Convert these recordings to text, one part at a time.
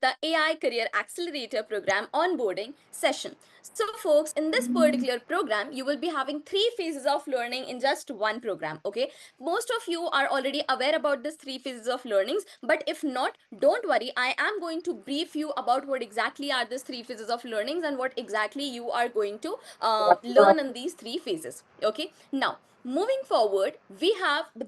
the AI Career Accelerator Program onboarding session. So, folks, in this particular program, you will be having 3 phases of learning in just one program. Okay, most of you are already aware about this 3 phases of learnings, but if not, don't worry. I am going to brief you about what exactly are these 3 phases of learnings and what exactly you are going to learn in these 3 phases. Okay, now moving forward, we have the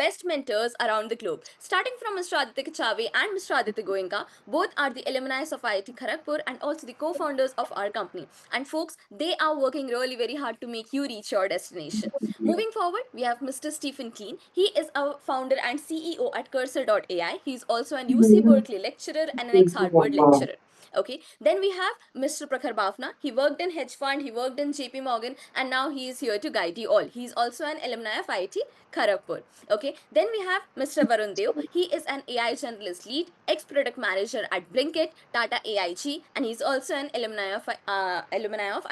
best mentors around the globe. Starting from Mr. Aditya Kachave and Mr. Aditya Goenka, both are the alumni of IIT Kharagpur and also the co-founders of our company. And folks, they are working really very hard to make you reach your destination. Moving forward, we have Mr. Stephen Keen. He is a founder and CEO at Cursor.ai. He is also an UC Berkeley lecturer and an ex-Harvard lecturer. Okay, then we have Mr. Prakhar Bafna. He worked in hedge fund, he worked in JP Morgan, and now he is here to guide you all. He's also an alumni of IIT Kharagpur. Okay, then we have Mr. Varun Deo. He is an AI generalist lead, ex-product manager at Blinkit, Tata AIG, and he's also an alumni of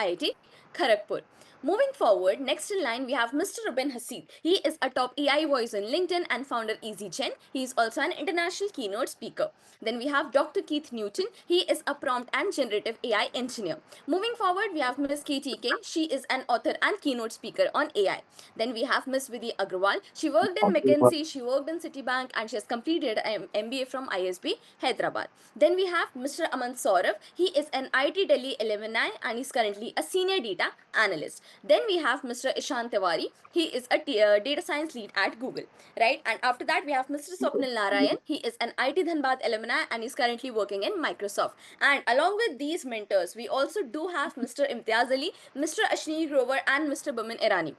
IIT Kharagpur. Moving forward, next in line, we have Mr. Ruben Haseeb. He is a top AI voice on LinkedIn and founder EasyGen. He is also an international keynote speaker. Then we have Dr. Keith Newton. He is a prompt and generative AI engineer. Moving forward, we have Ms. Katie King. She is an author and keynote speaker on AI. Then we have Ms. Vidhi Agrawal. She worked in McKinsey, she worked in Citibank, and she has completed an MBA from ISB Hyderabad. Then we have Mr. Aman Saurav. He is an IIT Delhi alumni and is currently a senior data analyst. Then we have Mr. Ishant Tiwari. He is a data science lead at Google, right? And after that, we have Mr. Swapnil Narayan. He is an IIT Dhanbad alumni and is currently working in Microsoft. And along with these mentors, we also do have Mr. Imtiaz Ali, Mr. Ashni Grover, and Mr. Baman Irani,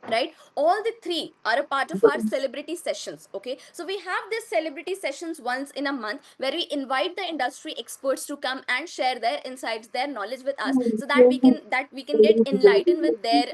right? All the three are a part of our celebrity sessions. Okay, so we have these celebrity sessions once in a month where we invite the industry experts to come and share their insights, their knowledge with us, so that we can get enlightened with their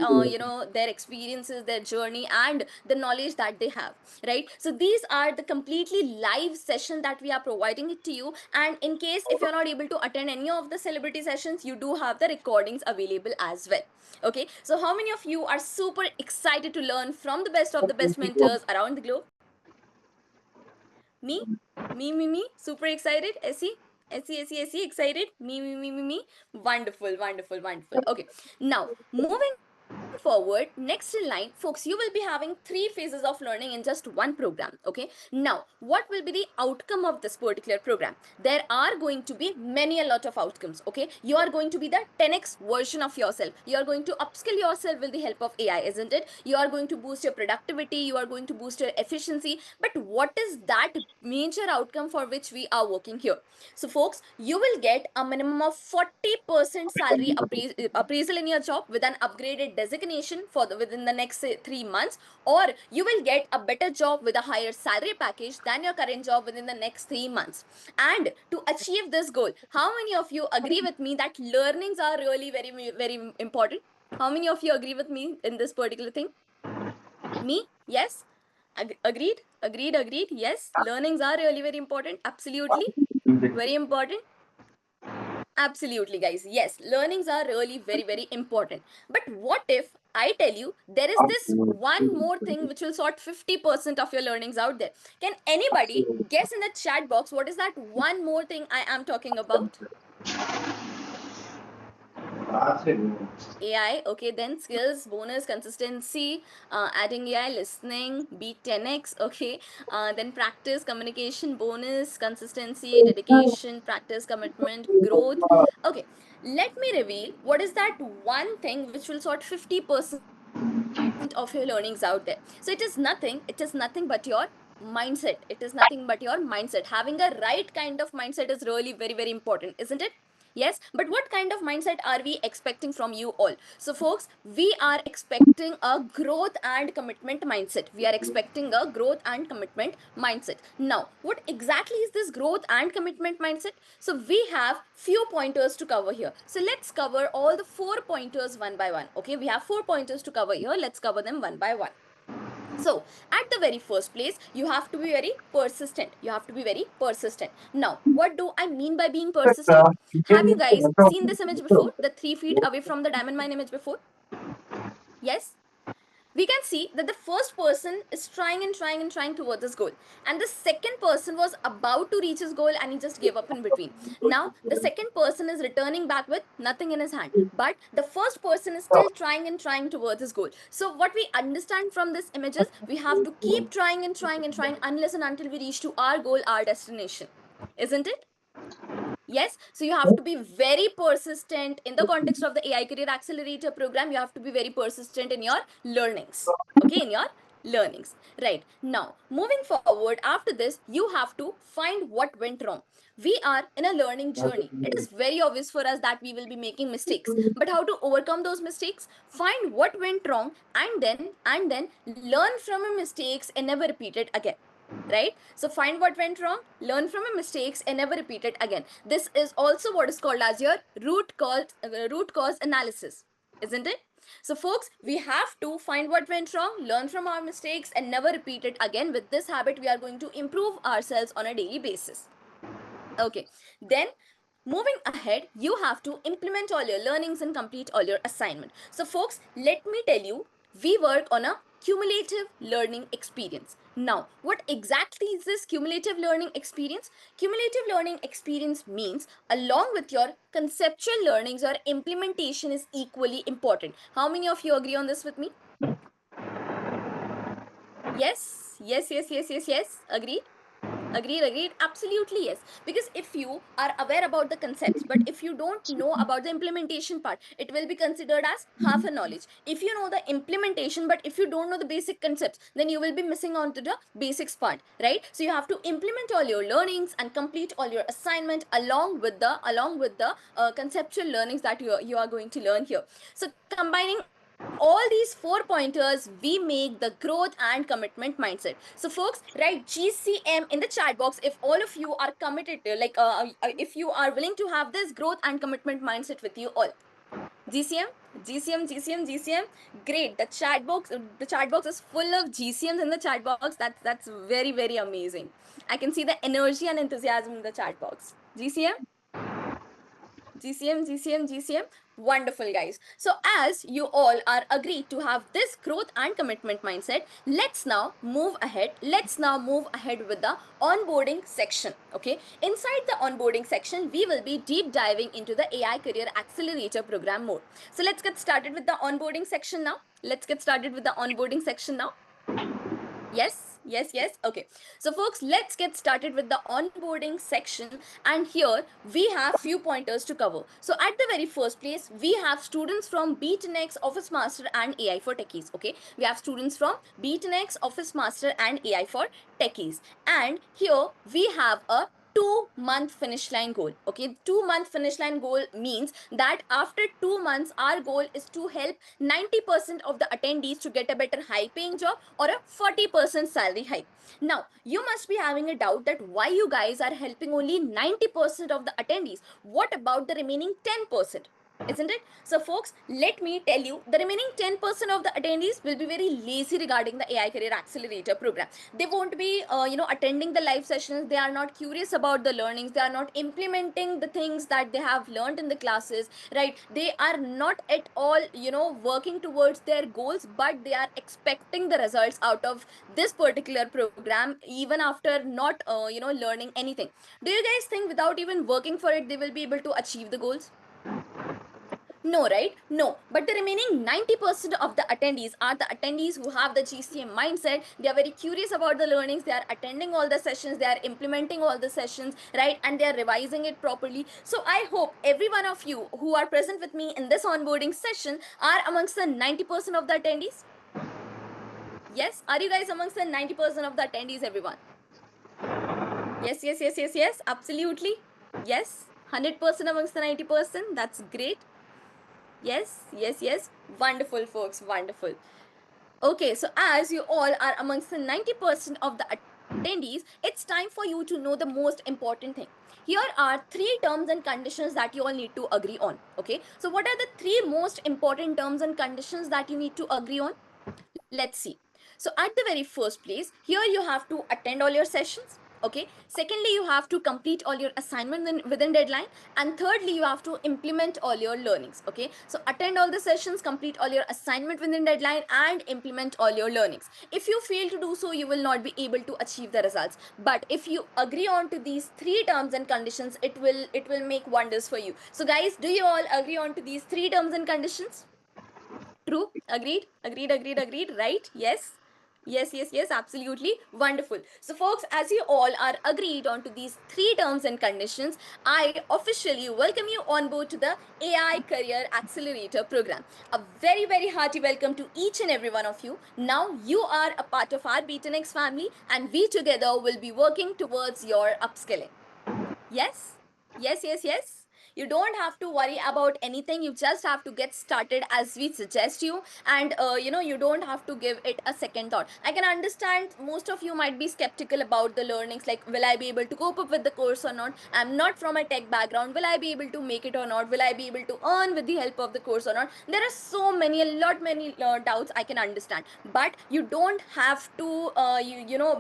their experiences, their journey, and the knowledge that they have, right? So these are the completely live session that we are providing it to you. And in case if you're not able to attend any of the celebrity sessions, you do have the recordings available as well. Okay, so how many of you are super excited to learn from the best of the best mentors around the globe? Me? Me, super excited. Essie, excited. Me. Wonderful, wonderful, wonderful. Okay, now moving forward, next in line, folks, you will be having 3 phases of learning in just one program. Okay, now what will be the outcome of this particular program? There are going to be a lot of outcomes. Okay, you are going to be the 10x version of yourself. You are going to upskill yourself with the help of AI, isn't it? You are going to boost your productivity, you are going to boost your efficiency. But what is that major outcome for which we are working here? So folks, you will get a minimum of 40% salary appraisal in your job with an upgraded designation for within the next, say, 3 months, or you will get a better job with a higher salary package than your current job within the next 3 months. And to achieve this goal, how many of you agree with me that learnings are really very very important? How many of you agree with me in this particular thing? Me? Yes? Agreed. Yes, learnings are really very important. Absolutely. Very important. Absolutely, guys. Yes, learnings are really very, very important. But what if I tell you there is this one more thing which will sort 50% of your learnings out there? Can anybody guess in the chat box what is that one more thing I am talking about? AI, okay, then skills, bonus, consistency, adding AI, listening, beat 10x, okay, then practice, communication, bonus, consistency, dedication, practice, commitment, growth. Okay, let me reveal what is that one thing which will sort 50% of your learnings out there. So it is nothing but your mindset. It is nothing but your mindset. Having a right kind of mindset is really very, very important, isn't it? Yes, but what kind of mindset are we expecting from you all? So folks, we are expecting a growth and commitment mindset. We are expecting a growth and commitment mindset. Now, what exactly is this growth and commitment mindset? So we have few pointers to cover here. So let's cover all the 4 pointers one by one. Okay, we have 4 pointers to cover here. Let's cover them one by one. So, at the very first place, you have to be very persistent. You have to be very persistent. Now, what do I mean by being persistent? Have you guys seen this image before? The 3 feet away from the diamond mine image before? Yes? we can see that the first person is trying and trying and trying towards this goal, and the second person was about to reach his goal and he just gave up in between. Now the second person is returning back with nothing in his hand, but the first person is still trying and trying towards his goal. So what we understand from this image is we have to keep trying and trying and trying unless and until we reach to our goal, our destination, isn't it? Yes, so you have to be very persistent in the context of the AI Career Accelerator program. You have to be very persistent in your learnings. Okay, in your learnings. Right. Now, moving forward, after this, you have to find what went wrong. We are in a learning journey. It is very obvious for us that we will be making mistakes. But how to overcome those mistakes? Find what went wrong and then learn from your mistakes and never repeat it again, right? So find what went wrong, learn from your mistakes and never repeat it again. This is also what is called as your root cause analysis, isn't it? So folks, we have to find what went wrong, learn from our mistakes and never repeat it again. With this habit, we are going to improve ourselves on a daily basis. Okay, then moving ahead, you have to implement all your learnings and complete all your assignment. So folks, let me tell you, we work on a cumulative learning experience. Now, what exactly is this cumulative learning experience? Cumulative learning experience means along with your conceptual learnings, your implementation is equally important. How many of you agree on this with me? Yes, yes, yes, yes, yes, yes. Agreed? Agreed, absolutely yes. Because if you are aware about the concepts, but if you don't know about the implementation part, it will be considered as half a knowledge. If you know the implementation, but if you don't know the basic concepts, then you will be missing on to the basics part, right? So you have to implement all your learnings and complete all your assignment along with the conceptual learnings that you are going to learn here. So combining all these 4 pointers, we make the growth and commitment mindset. So folks, write GCM in the chat box if all of you are committed to, if you are willing to have this growth and commitment mindset with you all. GCM, GCM, GCM, GCM. Great. The chat box is full of GCMs in the chat box. That's very, very amazing. I can see the energy and enthusiasm in the chat box. GCM, GCM, GCM, GCM. Wonderful, guys. So, as you all are agreed to have this growth and commitment mindset, let's now move ahead. Let's now move ahead with the onboarding section. Okay. Inside the onboarding section, we will be deep diving into the AI Career Accelerator program mode. So, let's get started with the onboarding section now. Let's get started with the onboarding section now. Yes, yes, yes. Okay. So folks, let's get started with the onboarding section. And here we have few pointers to cover. So at the very first place, we have students from B10X, Office Master and AI for Techies. Okay. We have students from B10X, Office Master and AI for Techies. And here we have a 2 month finish line goal. Okay, 2 month finish line goal means that after 2 months our goal is to help 90% of the attendees to get a better high paying job or a 40% salary hike. Now you must be having a doubt that why you guys are helping only 90% of the attendees. What about the remaining 10%? Isn't it? So folks, let me tell you, the remaining 10% of the attendees will be very lazy regarding the AI Career Accelerator program. They won't be attending the live sessions. They are not curious about the learnings. They are not implementing the things that they have learned in the classes, right? They are not at all working towards their goals, but they are expecting the results out of this particular program even after not learning anything. Do you guys think without even working for it they will be able to achieve the goals? No, right? No. But the remaining 90% of the attendees are the attendees who have the GCM mindset. They are very curious about the learnings. They are attending all the sessions. They are implementing all the sessions, right? And they are revising it properly. So I hope every one of you who are present with me in this onboarding session are amongst the 90% of the attendees. Yes? Are you guys amongst the 90% of the attendees, everyone? Yes, yes, yes, yes, yes. Absolutely. Yes. 100% amongst the 90%. That's great. Yes, yes, yes. Wonderful, folks. Wonderful. Okay, so as you all are amongst the 90% of the attendees, it's time for you to know the most important thing. Here are 3 terms and conditions that you all need to agree on. Okay, so what are the 3 most important terms and conditions that you need to agree on? Let's see. So at the very first place, here you have to attend all your sessions. Okay, secondly, you have to complete all your assignment within deadline, and thirdly, you have to implement all your learnings. Okay, so attend all the sessions, complete all your assignment within deadline, and implement all your learnings. If you fail to do so, you will not be able to achieve the results. But if you agree on to these three terms and conditions, it will make wonders for you. So guys, do you all agree on to these three terms and conditions? True? Agreed? Agreed, agreed, agreed, right? Yes? Yes, yes, yes, absolutely. Wonderful. So, folks, as you all are agreed on to these three terms and conditions, I officially welcome you on board to the AI Career Accelerator program. A very, very hearty welcome to each and every one of you. Now, you are a part of our BTNX family, and we together will be working towards your upskilling. Yes? Yes, yes, yes. You don't have to worry about anything. You just have to get started as we suggest you. And, you don't have to give it a second thought. I can understand most of you might be skeptical about the learnings. Like, will I be able to cope up with the course or not? I'm not from a tech background. Will I be able to make it or not? Will I be able to earn with the help of the course or not? There are so many, a lot many doubts I can understand. But you don't have to,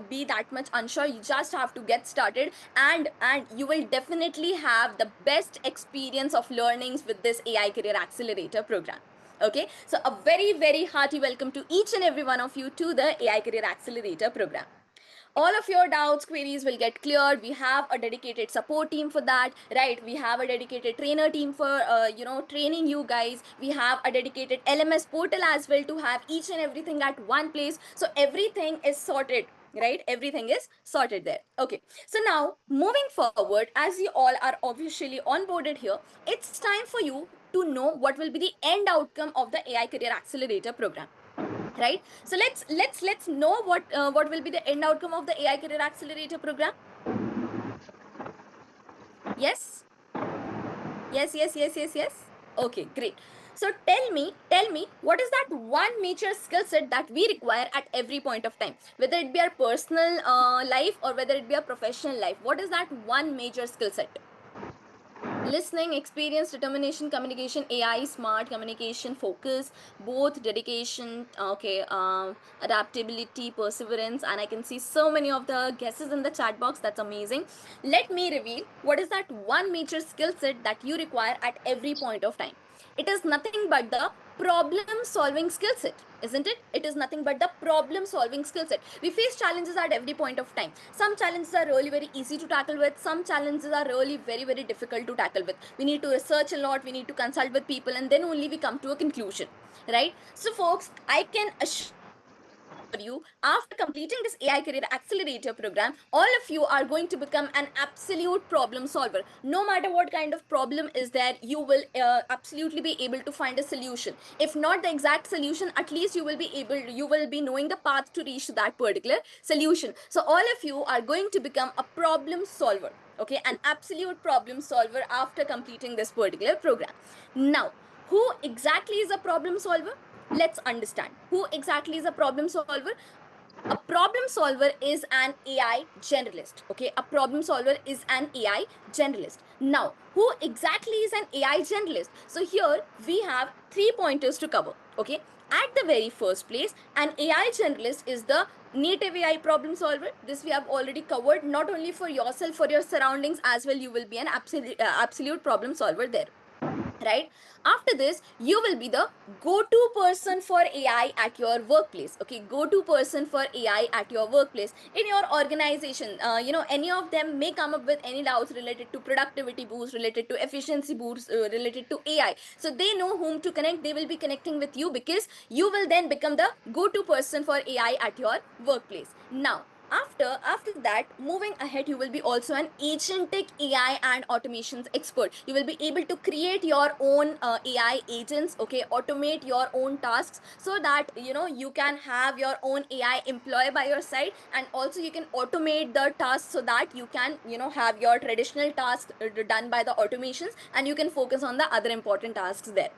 be that much unsure. You just have to get started, and you will definitely have the best experience of learnings with this AI Career Accelerator program. Okay, so a very, very hearty welcome to each and every one of you to the AI Career Accelerator program. All of your doubts, queries will get cleared. We have a dedicated support team for that, right? We have a dedicated trainer team for training you guys. We have a dedicated LMS portal as well to have each and everything at one place. So everything is sorted, right? Everything is sorted there. Okay, so now moving forward, as you all are officially onboarded here, it's time for you to know what will be the end outcome of the AI Career Accelerator program, right? So let's know what will be the end outcome of the AI Career Accelerator program. Yes, yes, yes, yes, yes, yes. Okay, great. So tell me what is that one major skill set that we require at every point of time, whether it be our personal life or whether it be our professional life. What is that one major skill set? Listening, experience, determination, communication, AI, smart communication, focus, both, dedication, okay, adaptability, perseverance, and I can see so many of the guesses in the chat box. That's amazing. Let me reveal what is that one major skill set that you require at every point of time. It is nothing but the problem solving skill set, isn't it? It is nothing but the problem solving skill set. We face challenges at every point of time. Some challenges are really very easy to tackle with, some challenges are really very, very difficult to tackle with. We need to research a lot, we need to consult with people, and then only we come to a conclusion, right? So folks, I can assure you, after completing this AI Career Accelerator program, all of you are going to become an absolute problem solver. No matter what kind of problem is there, you will absolutely be able to find a solution. If not the exact solution, at least you will be knowing the path to reach that particular solution. So all of you are going to become a problem solver. Okay, an absolute problem solver after completing this particular program. Now, who exactly is a problem solver? Let's understand who exactly is a problem solver. A problem solver is an AI generalist. Okay, a problem solver is an AI generalist. Now, who exactly is an AI generalist? So here we have 3 pointers to cover. Okay, at the very first place, an AI generalist is the native AI problem solver. This we have already covered. Not only for yourself, for your surroundings as well, you will be an absolute problem solver there, right? After this, you will be the go-to person for AI at your workplace. Okay, go-to person for AI at your workplace, in your organization. Any of them may come up with any doubts related to productivity boost, related to efficiency boost, related to AI. So they know whom to connect. They will be connecting with you, because you will then become the go-to person for AI at your workplace. Now, after that, moving ahead, you will be also an agentic AI and automations expert. You will be able to create your own AI agents. Okay, automate your own tasks, so that you can have your own AI employee by your side, and also you can automate the tasks, so that you can have your traditional tasks done by the automations, and you can focus on the other important tasks there.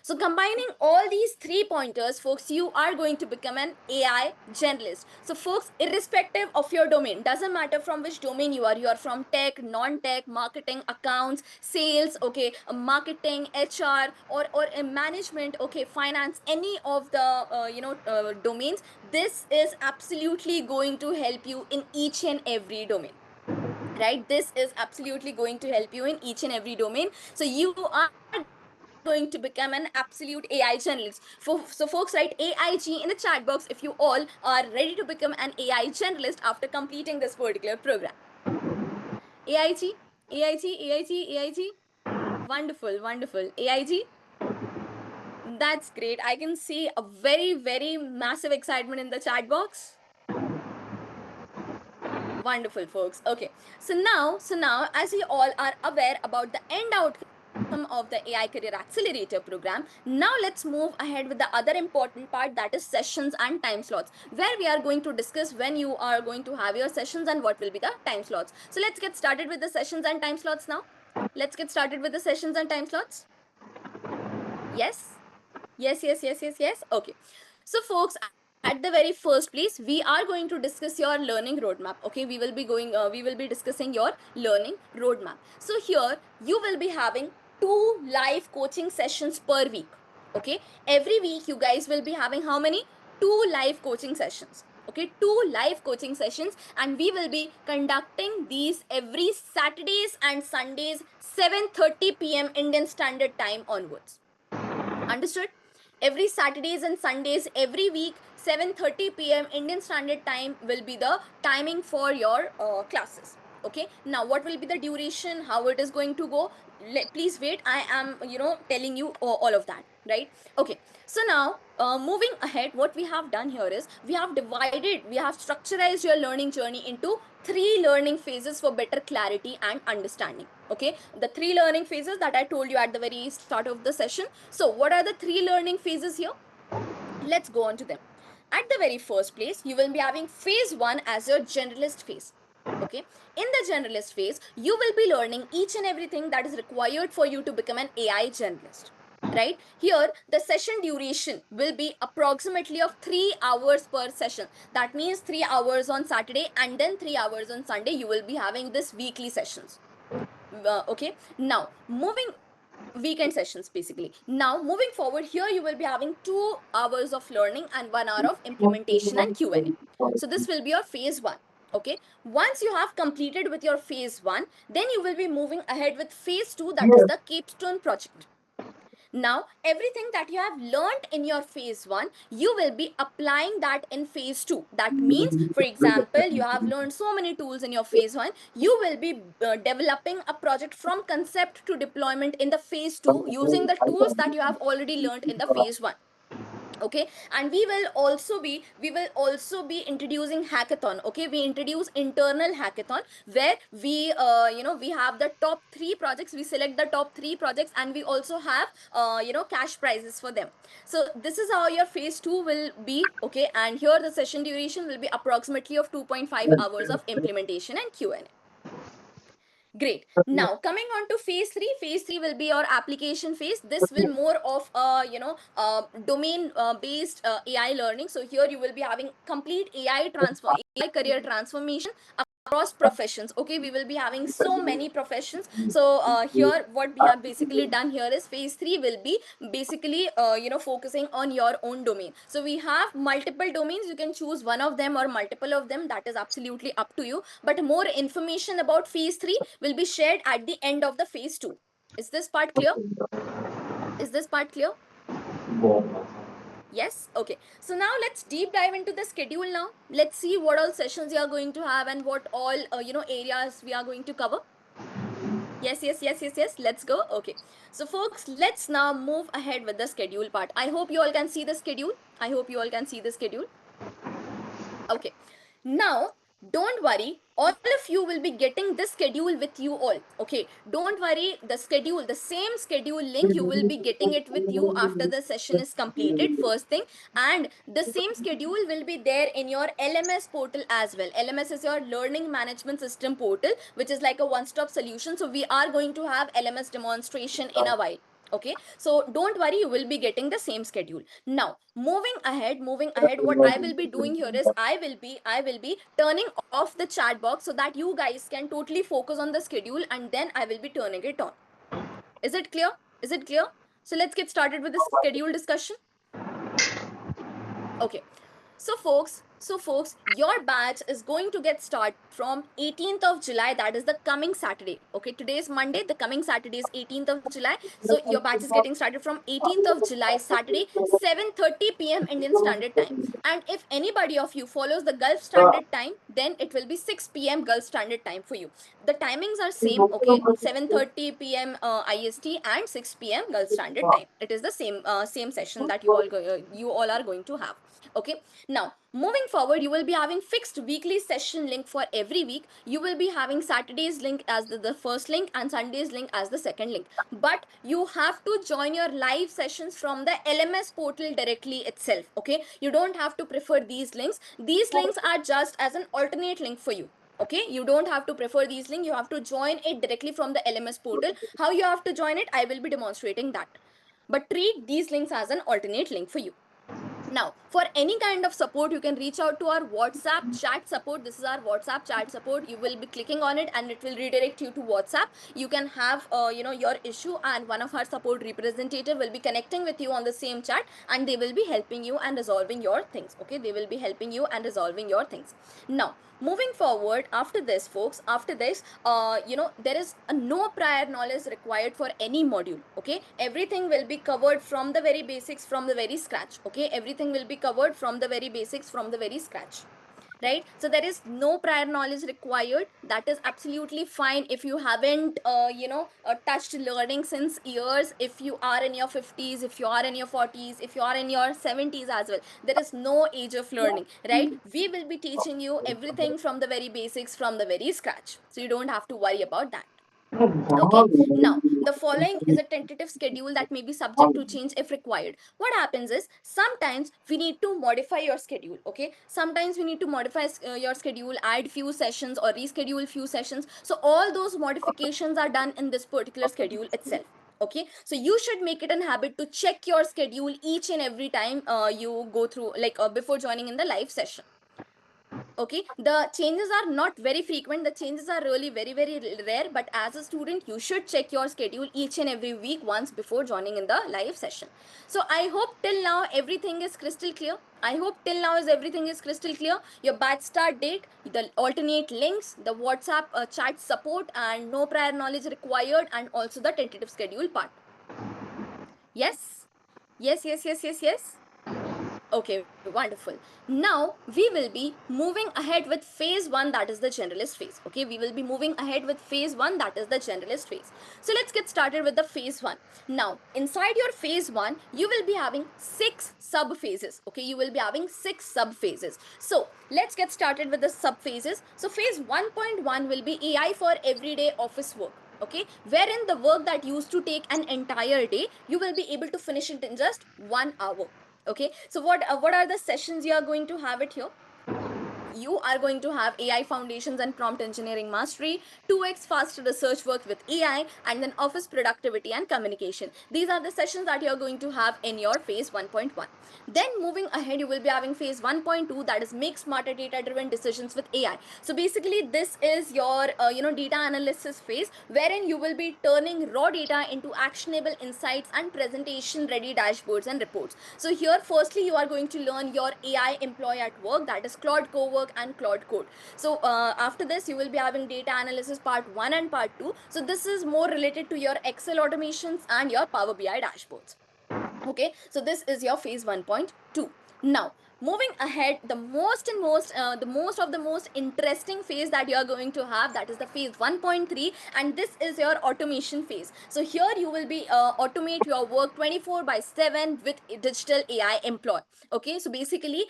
So combining all these 3 pointers, folks, you are going to become an AI generalist. So folks, irrespective of your domain, doesn't matter from which domain you are from tech, non-tech, marketing, accounts, sales, okay, marketing, HR, or management, okay, finance, any of the domains, this is absolutely going to help you in each and every domain. right? This is absolutely going to help you in each and every domain. So you are going to become an absolute AI generalist. So folks, write AIG in the chat box if you all are ready to become an AI generalist after completing this particular program. AIG, AIG, AIG, AIG. Wonderful, wonderful. AIG. That's great. I can see a very, very massive excitement in the chat box. Wonderful, folks. Okay. So now, as you all are aware about the end outcome of the AI Career Accelerator program, now let's move ahead with the other important part, that is sessions and time slots, where we are going to discuss when you are going to have your sessions and what will be the time slots. So let's get started with the sessions and time slots now. Let's get started with the sessions and time slots. Yes? Yes, yes, yes, yes, yes. Okay. So folks, at the very first place, we are going to discuss your learning roadmap. Okay, we will be discussing your learning roadmap. So here you will be having 2 live coaching sessions per week. Okay, every week you guys will be having how many? 2 live coaching sessions. Okay, 2 live coaching sessions, and we will be conducting these every Saturdays and Sundays, 7:30 p.m. Indian Standard Time onwards. Understood? Every Saturdays and Sundays, every week, 7:30 p.m. Indian Standard Time will be the timing for your classes. Okay. Now, what will be the duration? How it is going to go? Please wait. I am, telling you all of that. Right? Okay. So now, moving ahead, what we have done here is we have structurized your learning journey into 3 learning phases for better clarity and understanding. Okay, the 3 learning phases that I told you at the very start of the session. So what are the 3 learning phases here? Let's go on to them. At the very first place, you will be having phase 1 as your generalist phase. Okay, in the generalist phase, you will be learning each and everything that is required for you to become an AI generalist. Right here, the session duration will be approximately of 3 hours per session. That means 3 hours on Saturday and then 3 hours on Sunday. You will be having this weekly sessions. Okay, now moving weekend sessions basically. Now moving forward, here you will be having 2 hours of learning and 1 hour of implementation and Q&A. So this will be your phase 1. Okay, once you have completed with your phase 1, then you will be moving ahead with phase 2, that is the capstone project. Now, everything that you have learned in your phase 1, you will be applying that in phase 2. That means, for example, you have learned so many tools in your phase 1, you will be developing a project from concept to deployment in the phase 2 using the tools that you have already learned in the phase 1. Okay, and we will also be introducing hackathon. Okay, we introduce internal hackathon where we we have the top 3 projects, we select the top 3 projects, and we also have cash prizes for them. So this is how your phase 2 will be. Okay, and here the session duration will be approximately of 2.5 hours of implementation and Q&A. Great. Now coming on to phase 3. Phase 3 will be your application phase. This will more of domain based AI learning. So here you will be having complete AI career transformation across professions. Okay, we will be having so many professions. So here what we have basically done here is phase 3 will be basically focusing on your own domain. So we have multiple domains. You can choose one of them or multiple of them. That is absolutely up to you. But more information about phase 3 will be shared at the end of the phase 2. Is this part clear? Is this part clear? Yes. Okay, so now let's deep dive into the schedule. Now let's see what all sessions you are going to have and what all areas we are going to cover. Yes, yes, yes, yes, yes. Let's go. Okay, so folks, let's now move ahead with the schedule part. I hope you all can see the schedule. I hope you all can see the schedule. Okay, now don't worry, all of you will be getting this schedule with you all. Okay, don't worry, the schedule, the same schedule link, you will be getting it with you after the session is completed, first thing. And the same schedule will be there in your LMS portal as well. LMS is your learning management system portal, which is like a one-stop solution. So we are going to have LMS demonstration in a while. Okay, so don't worry, you will be getting the same schedule. Now moving ahead, what I will be doing here is I will be turning off the chat box so that you guys can totally focus on the schedule, and then I will be turning it on. Is it clear? Is it clear? So let's get started with the schedule discussion. Okay, so folks, So folks, your batch is going to get started from 18th of July, that is the coming Saturday. Okay, today is Monday, the coming Saturday is 18th of July. So your batch is getting started from 18th of July, Saturday, 7:30 p.m. Indian Standard Time. And if anybody of you follows the Gulf Standard Time, then it will be 6 p.m. Gulf Standard Time for you. The timings are same, okay, 7:30 p.m. IST and 6 p.m. Gulf Standard Time. It is the same session that you all are going to have. Okay, now moving forward, you will be having fixed weekly session link for every week. You will be having Saturday's link as the first link and Sunday's link as the second link. But you have to join your live sessions from the LMS portal directly itself. Okay, you don't have to prefer these links. These links are just as an alternate link for you. Okay, you don't have to prefer these links. You have to join it directly from the LMS portal. How you have to join it, I will be demonstrating that. But treat these links as an alternate link for you. Now, for any kind of support, you can reach out to our WhatsApp chat support. This is our WhatsApp chat support. You will be clicking on it and it will redirect you to WhatsApp. You can have, your issue, and one of our support representative will be connecting with you on the same chat, and they will be helping you and resolving your things. Okay, they will be helping you and resolving your things. Now, moving forward, after this folks, after this, there is no prior knowledge required for any module. Okay, everything will be covered from the very basics, from the very scratch. Okay, everything will be covered from the very basics, from the very scratch, right? So there is no prior knowledge required. That is absolutely fine if you haven't touched learning since years. If you are in your 50s, if you are in your 40s, if you are in your 70s as well, there is no age of learning, right? We will be teaching you everything from the very basics, from the very scratch, so you don't have to worry about that. Okay, now the following is a tentative schedule that may be subject to change if required. What happens is sometimes we need to modify your schedule. Okay, sometimes we need to modify your schedule, add few sessions or reschedule few sessions. So all those modifications are done in this particular schedule itself. Okay, so you should make it a habit to check your schedule each and every time you go through, like before joining in the live session. Okay, the changes are not very frequent, the changes are really very rare, but as a student you should check your schedule each and every week once before joining in the live session. So I hope till now everything is crystal clear. I hope till now is everything is crystal clear. Your batch start date, the alternate links, the WhatsApp chat support, and no prior knowledge required, and also the tentative schedule part. Yes, yes. Okay, wonderful. Now we will be moving ahead with phase one, that is the generalist phase. Okay, we will be moving ahead with phase one, that is the generalist phase. So let's get started with the phase one. Now, inside your phase one, you will be having 6 sub phases. Okay, you will be having 6 sub phases. So let's get started with the sub phases. So phase 1.1 will be AI for everyday office work. Okay, wherein the work that used to take an entire day, you will be able to finish it in just 1 hour. Okay, so what are the sessions you are going to have it here? You are going to have AI foundations and prompt engineering mastery, 2x faster research work with AI, and then office productivity and communication. These are the sessions that you're going to have in your phase 1.1. Then moving ahead, you will be having phase 1.2, that is make smarter data driven decisions with AI. So basically this is your data analysis phase, wherein you will be turning raw data into actionable insights and presentation ready dashboards and reports. So here firstly you are going to learn your AI employee at work, that is Claude Cowork and Claude Code. So after this you will be having data analysis part 1 and part 2. So this is more related to your Excel automations and your Power BI dashboards. Okay, so this is your phase 1.2. Now moving ahead, the most interesting phase that you are going to have, that is the phase 1.3, and this is your automation phase. So here you will be automate your work 24/7 with digital AI employee. Okay, so basically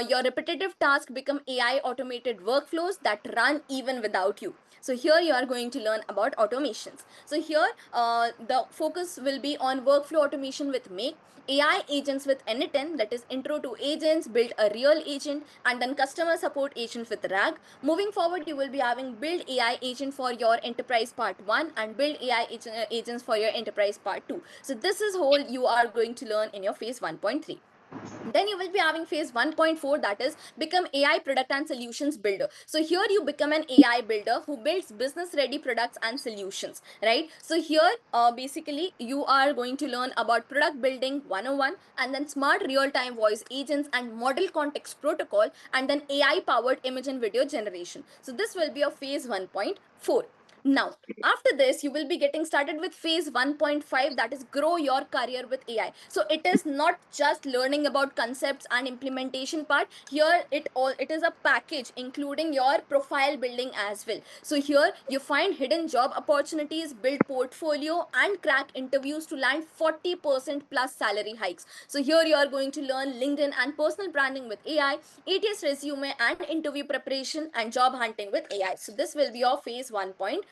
your repetitive tasks become AI automated workflows that run even without you. So here you are going to learn about automations. So here the focus will be on workflow automation with Make, AI agents with N10, that is intro to agents, build a real agent, and then customer support agent with RAG. Moving forward, you will be having build AI agent for your enterprise part 1 and build AI agents for your enterprise part 2. So this is whole you are going to learn in your phase 1.3. Then you will be having phase 1.4, that is become AI product and solutions builder. So here you become an AI builder who builds business ready products and solutions, right? So here basically you are going to learn about product building 101, and then smart real time voice agents and model context protocol, and then AI powered image and video generation. So this will be a phase 1.4. Now, after this, you will be getting started with phase 1.5, that is grow your career with AI. So it is not just learning about concepts and implementation part. Here it is a package including your profile building as well. So here you find hidden job opportunities, build portfolio and crack interviews to land 40% plus salary hikes. So here you are going to learn LinkedIn and personal branding with AI, ATS resume and interview preparation, and job hunting with AI. So this will be your phase 1.5.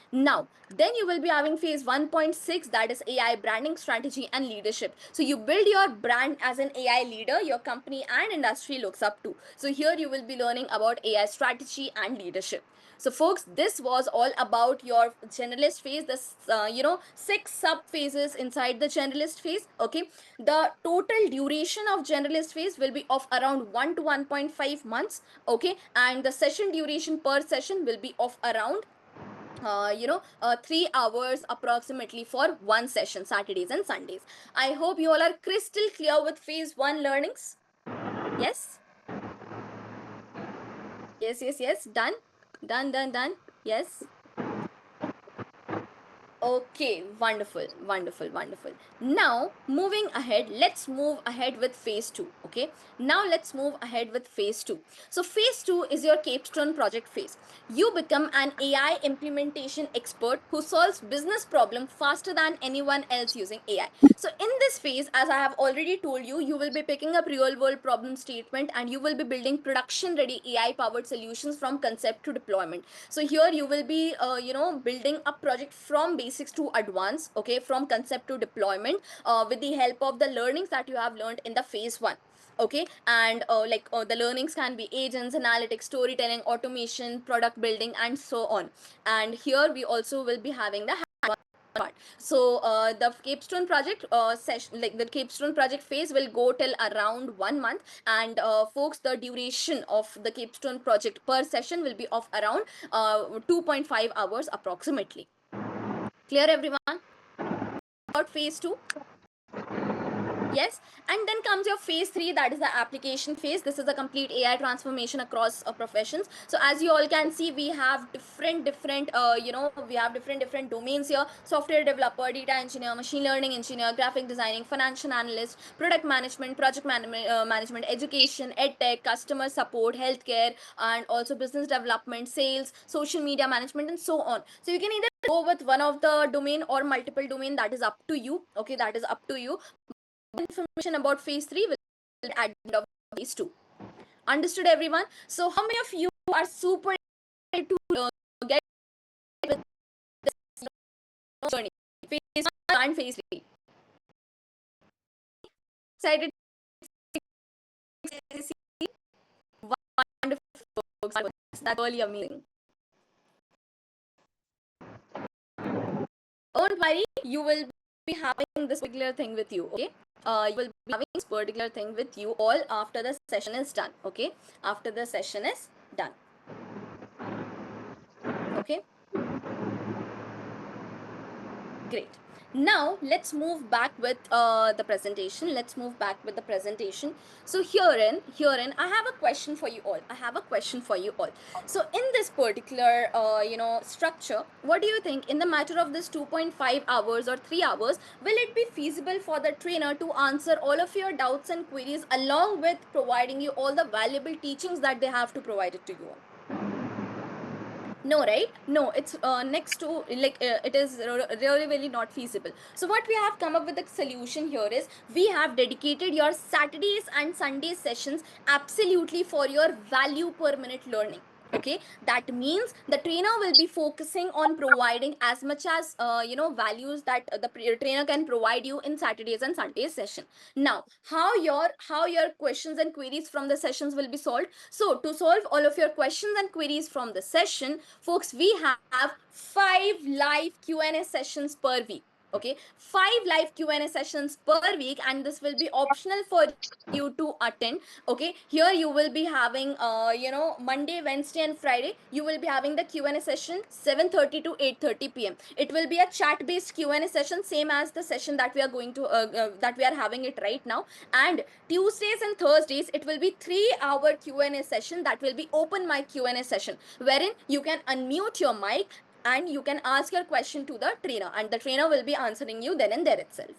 Now, then you will be having phase 1.6, that is AI branding strategy and leadership. So you build your brand as an AI leader your company and industry looks up to. So here you will be learning about AI strategy and leadership. So folks, this was all about your generalist phase. This, 6 sub phases inside the generalist phase. Okay. The total duration of generalist phase will be of around 1 to 1.5 months. Okay. And the session duration per session will be of around 3 hours approximately for one session, Saturdays and Sundays. I hope you all are crystal clear with phase 1 learnings. Yes, yes, done, yes. Okay, wonderful. Now, moving ahead, let's move ahead with phase 2. Okay, now let's move ahead with phase 2. So, phase 2 is your capstone project phase. You become an AI implementation expert who solves business problem faster than anyone else using AI. So, in this phase, as I have already told you, you will be picking up real world problem statement and you will be building production ready AI powered solutions from concept to deployment. So here you will be building a project from basics to advanced, okay, from concept to deployment, with the help of the learnings that you have learned in the phase 1. Okay, and the learnings can be agents, analytics, storytelling, automation, product building, and so on. And here we also will be having the part. So the capstone project session, like the capstone project phase, will go till around 1 month. And folks, the duration of the capstone project per session will be of around 2.5 hours approximately. Clear, everyone? About phase 2? Yes, and then comes your phase 3, that is the application phase. This is a complete AI transformation across professions. So as you all can see, we have different domains here: software developer, data engineer, machine learning engineer, graphic designing, financial analyst, product management, management, education, ed tech, customer support, healthcare, and also business development, sales, social media management, and so on. So you can either go with one of the domain or multiple domain. That is up to you. Okay, that is up to you. Information about phase 3 will be at the end of phase 2. Understood, everyone? So how many of you are super excited to get with this journey? Phase 1 and phase 3. Excited to see? Wonderful, folks. That's really amazing. Don't worry, you will be having this particular thing with you, okay? You will be having this particular thing with you all after the session is done, okay? After the session is done, okay? Great. Now let's move back with the presentation. So herein, I have a question for you all. So in this particular, structure, what do you think? In the matter of this 2.5 hours or 3 hours, will it be feasible for the trainer to answer all of your doubts and queries along with providing you all the valuable teachings that they have to provide it to you all? No, right? No, it's next to, it is really not feasible. So what we have come up with the solution here is, we have dedicated your Saturdays and Sundays sessions absolutely for your value per minute learning. Okay, that means the trainer will be focusing on providing as much as values that the trainer can provide you in Saturdays and Sundays session. Now, how your questions and queries from the sessions will be solved? So to solve all of your questions and queries from the session, folks, we have 5 live Q&A sessions per week. Okay, 5 live Q&A sessions per week, and this will be optional for you to attend. Okay, here you will be having Monday, Wednesday and Friday you will be having the Q&A session 7:30 to 8:30 p.m. It will be a chat based Q&A session, same as the session that we are going to that we are having it right now. And Tuesdays and Thursdays it will be 3-hour Q&A session, that will be open mic Q&A session, wherein you can unmute your mic and you can ask your question to the trainer, and the trainer will be answering you then and there itself.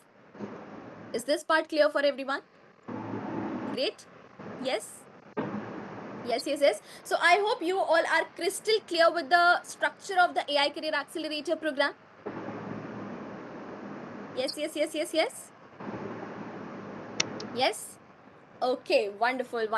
Is this part clear for everyone? Great. Yes. Yes. So I hope you all are crystal clear with the structure of the AI Career Accelerator program. Yes. Yes. Okay, wonderful.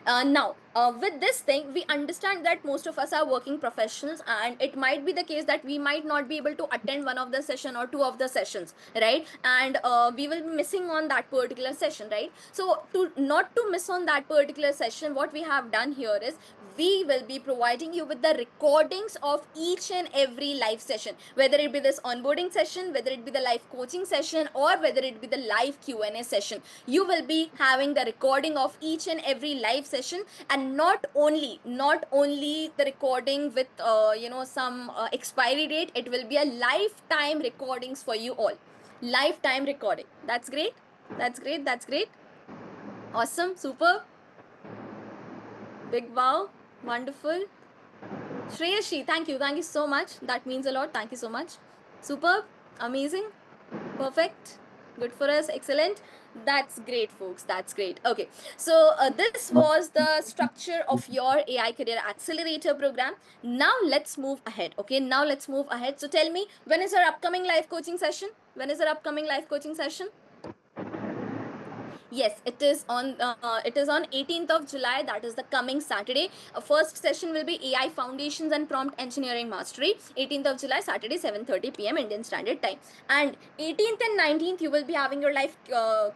Now, with this thing, we understand that most of us are working professionals, and it might be the case that we might not be able to attend one of the session or two of the sessions, right? And we will be missing on that particular session, right? So, to not to miss on that particular session, what we have done here is we will be providing you with the recordings of each and every live session, whether it be this onboarding session, whether it be the live coaching session, or whether it be the live Q&A session. You will be having the recording of each and every live session, and not only the recording with some expiry date, it will be a lifetime recordings for you all. Lifetime recording. That's great. Awesome. Super. Big wow. Wonderful. Shreyashi, thank you so much. That means a lot. Thank you so much. Superb. Amazing. Perfect. Good for us. Excellent. That's great, folks. That's great. Okay. So this was the structure of your AI Career Accelerator program. Now let's move ahead. Okay. Now let's move ahead. So tell me, when is our upcoming live coaching session? When is our upcoming live coaching session? Yes, it is on 18th of July. That is the coming Saturday. First session will be AI Foundations and Prompt Engineering Mastery. 18th of July, Saturday, 7:30 p.m. Indian Standard Time. And 18th and 19th, you will be having your live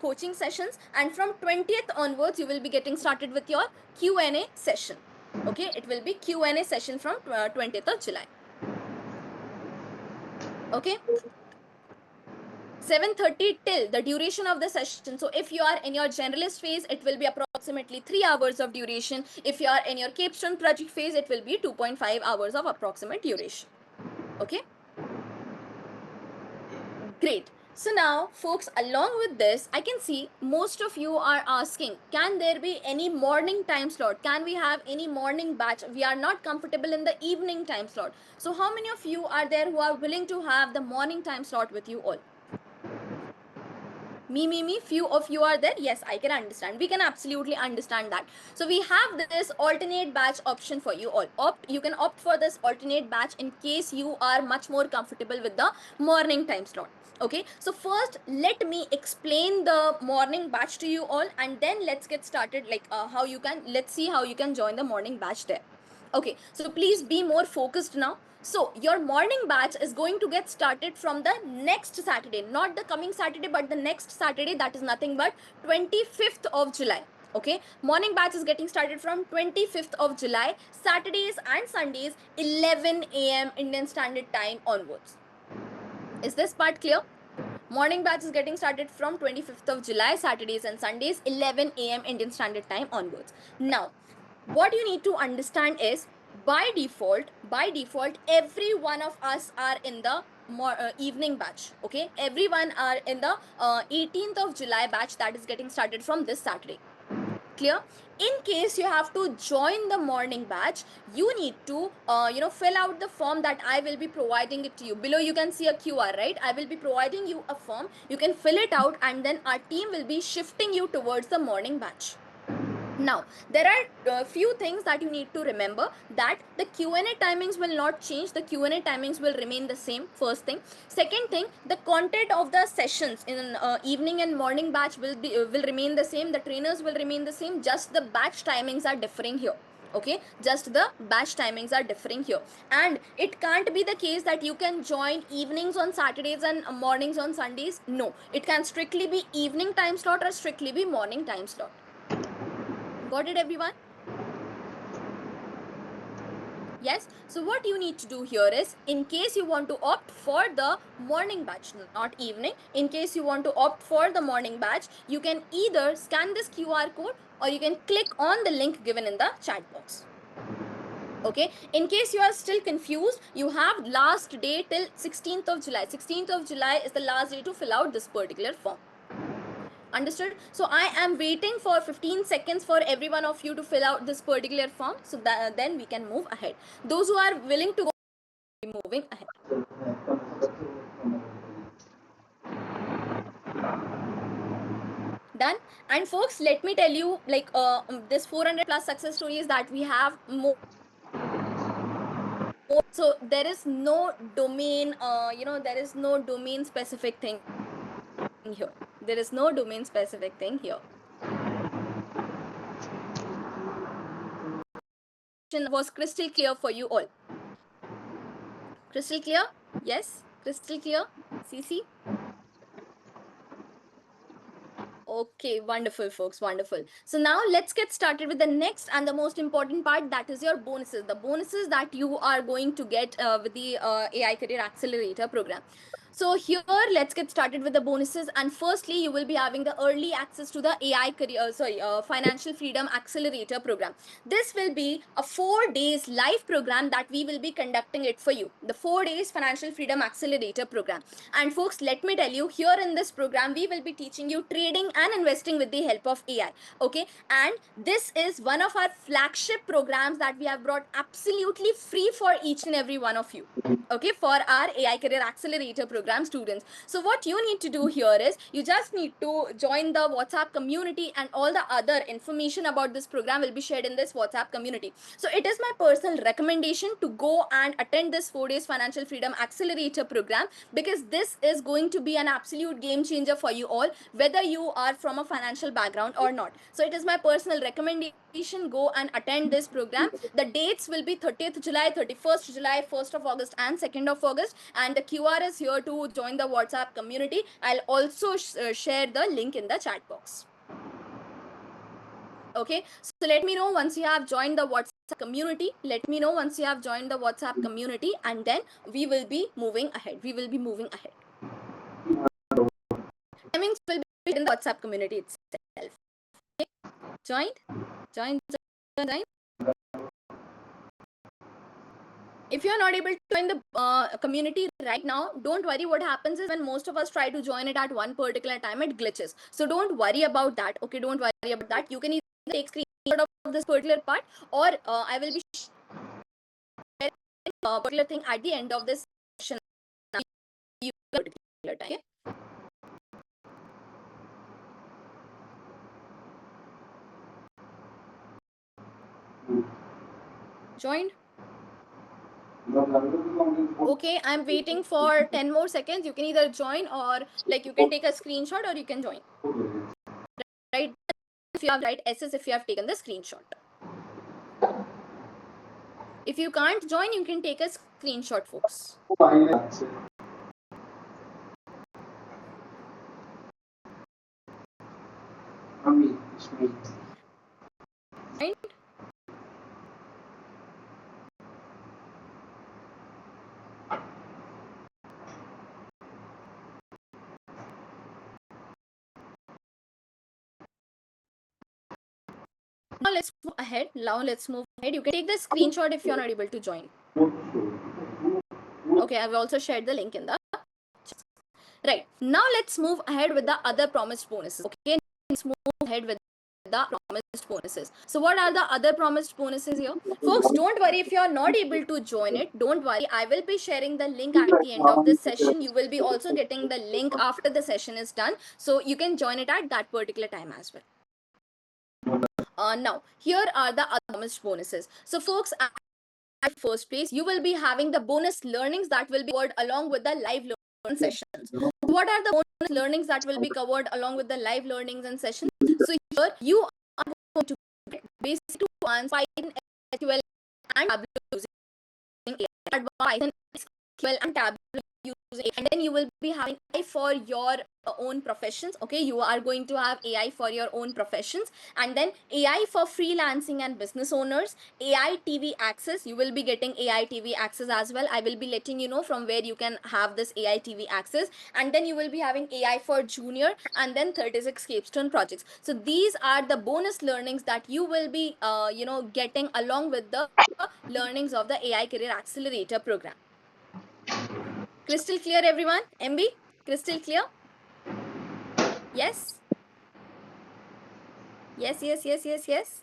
coaching sessions. And from 20th onwards, you will be getting started with your Q&A session. Okay, it will be Q&A session from 20th of July. Okay. 7:30 till the duration of the session. So if you are in your generalist phase, it will be approximately 3 hours of duration. If you are in your capstone project phase, it will be 2.5 hours of approximate duration. Okay. Great. So now, folks, along with this, I can see most of you are asking, can there be any morning time slot? Can we have any morning batch? We are not comfortable in the evening time slot. So how many of you are there who are willing to have the morning time slot with you all? Me, few of you are there. Yes, I can understand. We can absolutely understand that. So we have this alternate batch option for you all. You can opt for this alternate batch in case you are much more comfortable with the morning time slot. Okay, so first let me explain the morning batch to you all, and then let's get started, like let's see how you can join the morning batch there. Okay, so please be more focused now. So your morning batch is going to get started from the next Saturday, not the coming Saturday, but the next Saturday. That is nothing but 25th of July. Okay, morning batch is getting started from 25th of July, Saturdays and Sundays, 11 a.m. Indian Standard Time onwards. Is this part clear? Morning batch is getting started from 25th of July, Saturdays and Sundays, 11 a.m. Indian Standard Time onwards. Now, what you need to understand is, by default, every one of us are in the evening batch. Okay, everyone are in the 18th of July batch that is getting started from this Saturday. Clear? In case you have to join the morning batch, you need to fill out the form that I will be providing it to you. Below you can see a QR, right? I will be providing you a form. You can fill it out, and then our team will be shifting you towards the morning batch. Now, there are a few things that you need to remember, that the Q&A timings will not change. The Q&A timings will remain the same, first thing. Second thing, the content of the sessions in evening and morning batch will remain the same. The trainers will remain the same. Just the batch timings are differing here. Okay, just the batch timings are differing here. And it can't be the case that you can join evenings on Saturdays and mornings on Sundays. No, it can strictly be evening time slot or strictly be morning time slot. Got it, everyone? Yes, so what you need to do here is, in case you want to opt for the morning batch, not evening, in case you want to opt for the morning batch, you can either scan this QR code or you can click on the link given in the chat box. Okay, in case you are still confused, you have last day till 16th of July. 16th of July is the last day to fill out this particular form. Understood? So I am waiting for 15 seconds for every one of you to fill out this particular form, so that then we can move ahead. Those who are willing to go, moving ahead. Done. And folks, let me tell you, like this 400 plus success stories that we have more. So there is no domain, there is no domain specific thing here. There is no domain specific thing here. Was crystal clear for you all? Crystal clear? Yes, crystal clear. CC. Okay, wonderful, folks, wonderful. So now let's get started with the next and the most important part, that is your bonuses. The bonuses that you are going to get with the AI Career Accelerator program. So here, let's get started with the bonuses. And firstly, you will be having the early access to the Financial Freedom Accelerator program. This will be a 4 days live program that we will be conducting it for you. The 4 days Financial Freedom Accelerator program. And folks, let me tell you, here in this program, we will be teaching you trading and investing with the help of AI. Okay. And this is one of our flagship programs that we have brought absolutely free for each and every one of you. Okay, for our AI Career Accelerator program students. So what you need to do here is, you just need to join the WhatsApp community, and all the other information about this program will be shared in this WhatsApp community. So it is my personal recommendation to go and attend this 4 days Financial Freedom Accelerator program, because this is going to be an absolute game changer for you all, whether you are from a financial background or not. So it is my personal recommendation, go and attend this program. The dates will be 30th July, 31st July, 1st of August and 2nd of August, and the QR is here to join the WhatsApp community. I'll also share the link in the chat box. Okay, so let me know once you have joined the WhatsApp community. Let me know once you have joined the WhatsApp community, and then we will be moving ahead. We will be moving ahead. Timings will be in the WhatsApp community itself. Okay, join. If you're not able to join the community right now, don't worry. What happens is, when most of us try to join it at one particular time, it glitches. So don't worry about that. Okay, don't worry about that. You can either take screenshot of this particular part, or I will be sharing a particular thing at the end of this session. You particular time. Okay? Joined? Okay, I'm waiting for 10 more seconds. You can either join, or like you can take a screenshot, or you can join. Right? If you have right SS, if you have taken the screenshot. If you can't join, you can take a screenshot, folks. Right? Now let's move ahead. You can take the screenshot if you're not able to join. Okay, I've also shared the link in the chat. Right. Now let's move ahead with the other promised bonuses. Okay, let's move ahead with the promised bonuses. So what are the other promised bonuses here? Folks, don't worry if you're not able to join it. Don't worry. I will be sharing the link at the end of this session. You will be also getting the link after the session is done. So you can join it at that particular time as well. Now, here are the other promised bonuses. So folks, at first place, you will be having the bonus learnings that will be covered along with the live learning sessions. What are the bonus learnings that will be covered along with the live learnings and sessions? So here you are going to get basic to advanced Python, SQL and Tableau using AI, advanced Python, SQL and Tableau using, and then you will be having AI for your own professions. Okay, you are going to have AI for your own professions, and then AI for freelancing and business owners. AI TV access, you will be getting AI TV access as well. I will be letting you know from where you can have this AI TV access, and then you will be having AI for junior, and then 36 capstone projects. So these are the bonus learnings that you will be getting along with the learnings of the AI career accelerator program. Crystal clear, everyone? MB, crystal clear? Yes? Yes, yes, yes, yes, yes.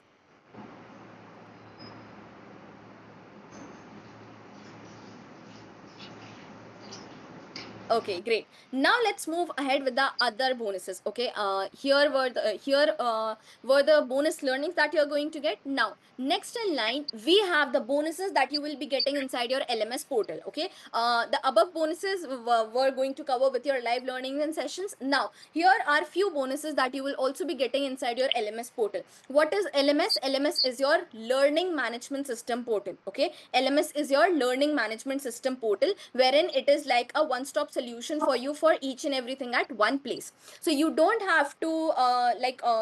Okay, great. Now let's move ahead with the other bonuses. Okay, here were the bonus learnings that you're going to get. Now, next in line, we have the bonuses that you will be getting inside your LMS portal. Okay, the above bonuses were going to cover with your live learning and sessions. Now, here are few bonuses that you will also be getting inside your LMS portal. What is LMS? LMS is your learning management system portal. Okay, LMS is your learning management system portal, wherein it is like a one-stop solution for you for each and everything at one place. So you don't have to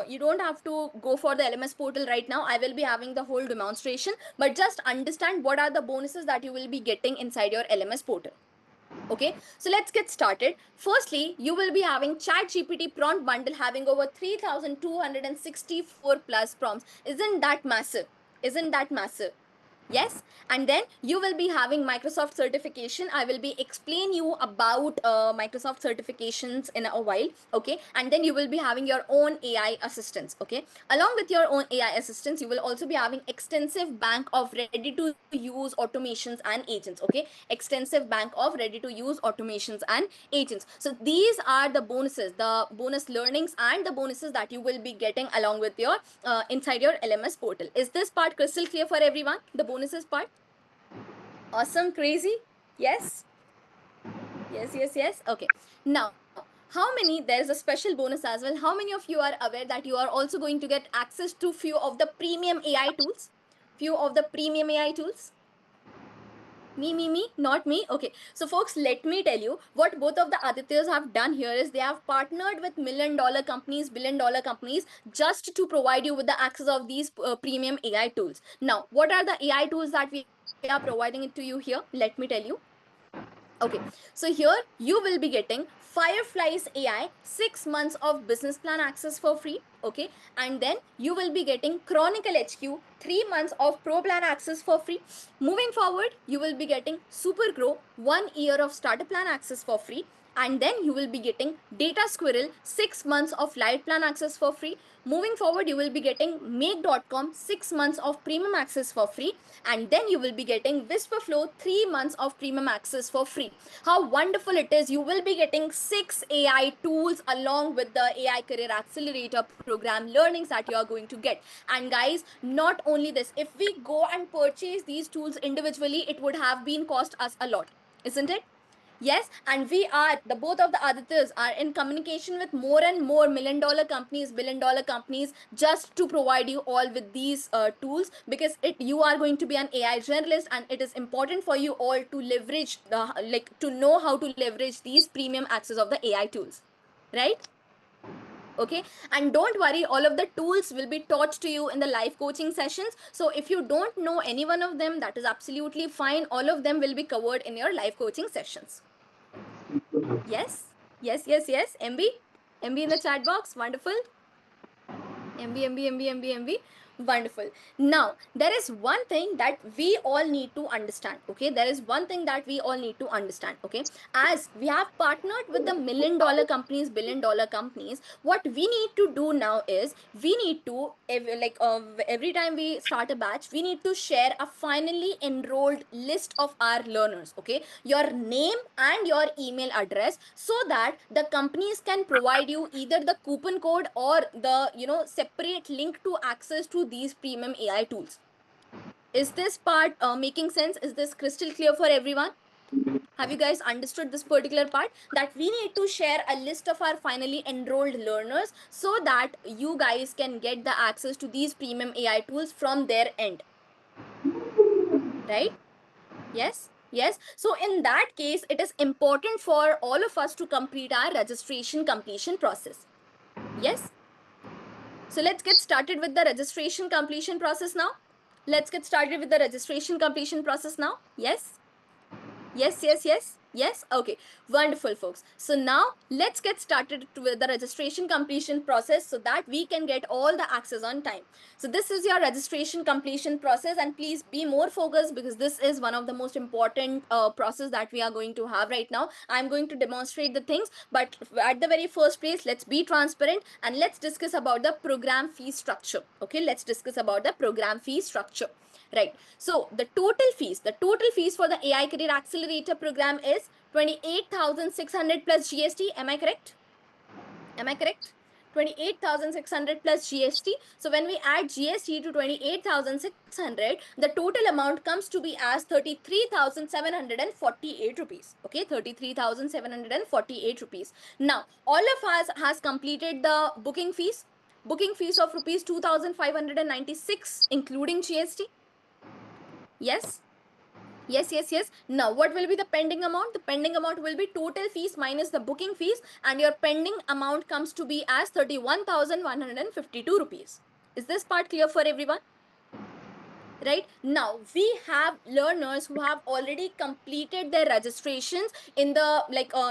you don't have to go for the LMS portal right now. I will be having the whole demonstration, but just understand what are the bonuses that you will be getting inside your LMS portal. Okay, so let's get started. Firstly, you will be having ChatGPT prompt bundle having over 3,264 plus prompts. Isn't that massive? Isn't that massive? Yes, and then you will be having Microsoft certification. I will be explain you about Microsoft certifications in a while. Okay, and then you will be having your own AI assistants. Okay, along with your own AI assistants, you will also be having extensive bank of ready to use automations and agents. Okay, extensive bank of ready to use automations and agents. So these are the bonuses, the bonus learnings and the bonuses that you will be getting along with your inside your LMS portal. Is this part crystal clear for everyone? The bonuses part? Awesome, crazy? Yes? Yes, yes, yes. Okay. Now, how many, there's a special bonus as well. How many of you are aware that you are also going to get access to few of the premium AI tools? Few of the premium AI tools? Me, not me. Okay. So folks, let me tell you what both of the Adityas have done here is they have partnered with million-dollar companies, billion-dollar companies, just to provide you with the access of these premium AI tools. Now, what are the AI tools that we are providing it to you here? Let me tell you. Okay, so here you will be getting Fireflies AI 6 months of business plan access for free. Okay, and then you will be getting Chronicle HQ 3 months of pro plan access for free. Moving forward, you will be getting Super Grow 1 year of starter plan access for free, and then you will be getting Data Squirrel 6 months of light plan access for free. Moving forward, you will be getting Make.com 6 months of premium access for free, and then you will be getting Whisperflow 3 months of premium access for free. How wonderful it is! You will be getting 6 AI tools along with the AI Career Accelerator program learnings that you are going to get. And guys, not only this, if we go and purchase these tools individually, it would have been cost us a lot, isn't it? Yes, and we are, the both of the Adityas are in communication with more and more million-dollar companies, billion-dollar companies, just to provide you all with these tools, because you are going to be an AI journalist, and it is important for you all to leverage to know how to leverage these premium access of the AI tools, right? Okay, and don't worry, all of the tools will be taught to you in the live coaching sessions. So if you don't know any one of them, that is absolutely fine. All of them will be covered in your live coaching sessions. Yes, yes, yes, yes. MB in the chat box. Wonderful. MB. Wonderful. Now, there is one thing that we all need to understand. Okay, there is one thing that we all need to understand. Okay, as we have partnered with the million-dollar companies, billion-dollar companies, what we need to do now is we need to every time we start a batch, we need to share a finally enrolled list of our learners. Okay, your name and your email address, so that the companies can provide you either the coupon code or the separate link to access to these premium AI tools. Is this part making sense? Is this crystal clear for everyone? Have you guys understood this particular part, that we need to share a list of our finally enrolled learners so that you guys can get the access to these premium AI tools from their end, right? Yes. Yes. So in that case, it is important for all of us to complete our registration completion process. Yes. So let's get started with the registration completion process now. Let's get started with the registration completion process now. Yes. Yes, yes, yes, yes. Okay, wonderful, folks. So now let's get started with the registration completion process so that we can get all the access on time. So this is your registration completion process, and please be more focused because this is one of the most important process that we are going to have right now. I'm going to demonstrate the things, but at the very first place, let's be transparent and let's discuss about the program fee structure. Okay, let's discuss about the program fee structure. Right. So the total fees for the AI Career Accelerator program is 28,600 plus GST. Am I correct? Am I correct? 28,600 plus GST. So when we add GST to 28,600, the total amount comes to be as 33,748 rupees. Okay, 33,748 rupees. Now, all of us has completed the booking fees. Booking fees of rupees 2,596 including GST. Yes. Yes, yes, yes. Now, what will be the pending amount? The pending amount will be total fees minus the booking fees, and your pending amount comes to be as 31,152 rupees. Is this part clear for everyone? Right now, we have learners who have already completed their registrations in the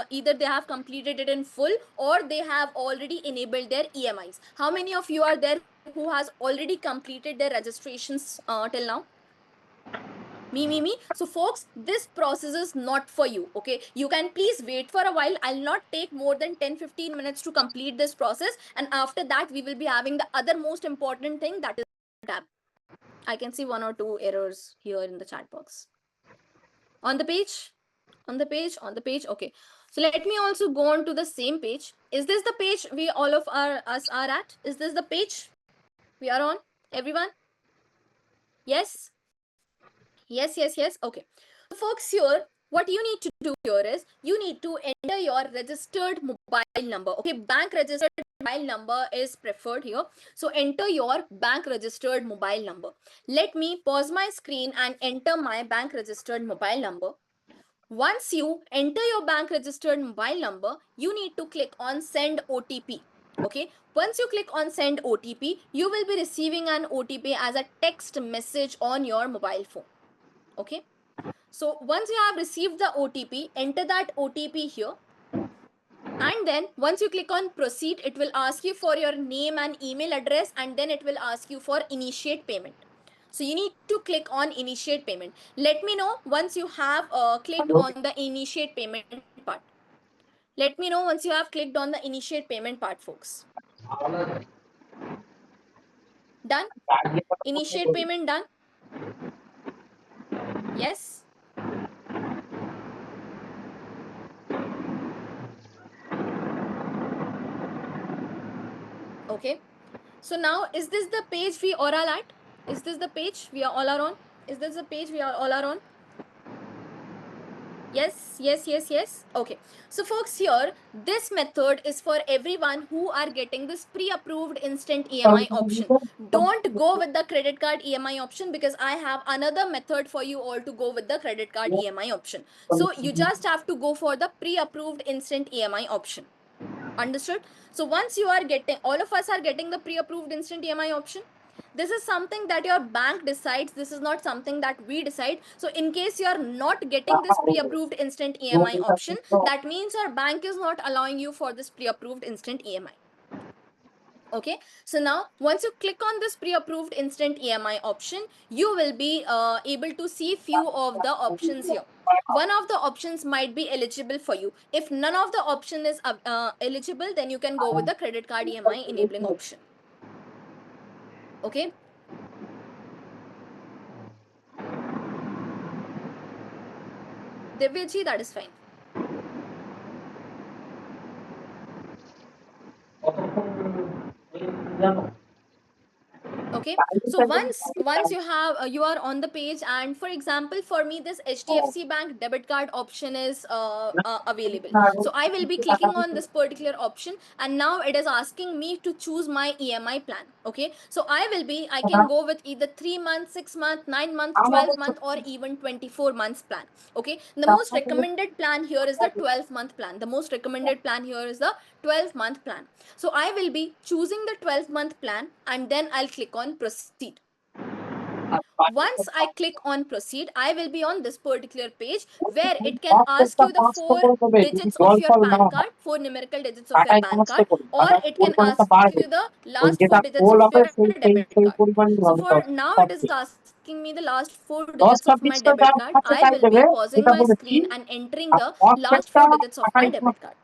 either they have completed it in full or they have already enabled their EMIs. How many of you are there who has already completed their registrations till now? Me. So folks, this process is not for you. Okay, you can please wait for a while. I'll not take more than 10-15 minutes to complete this process, and after that we will be having the other most important thing, that is tab. I can see one or two errors here in the chat box. On the page, okay. So let me also go on to the same page. Is this the page we all of us are at? Is this the page we are on, everyone? Yes. Yes, yes, yes. Okay. So folks, here, what you need to do here is you need to enter your registered mobile number. Okay, bank registered mobile number is preferred here. So enter your bank registered mobile number. Let me pause my screen and enter my bank registered mobile number. Once you enter your bank registered mobile number, you need to click on send OTP. Okay, once you click on send OTP, you will be receiving an OTP as a text message on your mobile phone. Okay, so once you have received the OTP, enter that OTP here, and then once you click on proceed, it will ask you for your name and email address, and then it will ask you for initiate payment. So you need to click on initiate payment. Let me know once you have clicked on the initiate payment part. Let me know once you have clicked on the initiate payment part, folks. Done? Initiate payment done? Yes? Okay. So now, is this the page we all are at? Is this the page we are all are on? Is this the page we are all are on? Yes, yes, yes, yes. Okay. So folks, here, this method is for everyone who are getting this pre-approved instant EMI option. Don't go with the credit card EMI option because I have another method for you all to go with the credit card EMI option. So you just have to go for the pre-approved instant EMI option. Understood? So once you are getting, all of us are getting the pre-approved instant EMI option. This is something that your bank decides. This is not something that we decide. So in case you are not getting this pre-approved instant EMI option, that means your bank is not allowing you for this pre-approved instant EMI. Okay, so now once you click on this pre-approved instant EMI option, you will be able to see few of the options here. One of the options might be eligible for you. If none of the option is eligible, then you can go with the credit card EMI enabling option. Okay. Divyaji, that is fine. Okay. Okay, so once you have you are on the page, and for example, for me this HDFC Bank debit card option is available. So I will be clicking on this particular option, and now it is asking me to choose my EMI plan. Okay, so I can go with either 3 months, 6 month, 9 month, 12 month, or even 24 months plan. Okay, the most recommended plan here is the 12-month plan. The most recommended plan here is the 12-month plan. So I will be choosing the 12-month plan, and then I'll click on proceed. Once I click on proceed, I will be on this particular page where it can ask you the 4 digits of your PAN card, 4 numerical digits of your PAN card, or it can ask you the last 4 digits of your debit card. So for now, it is asking me the last 4 digits of my debit card. I will be pausing my screen and entering the last 4 digits of my debit card.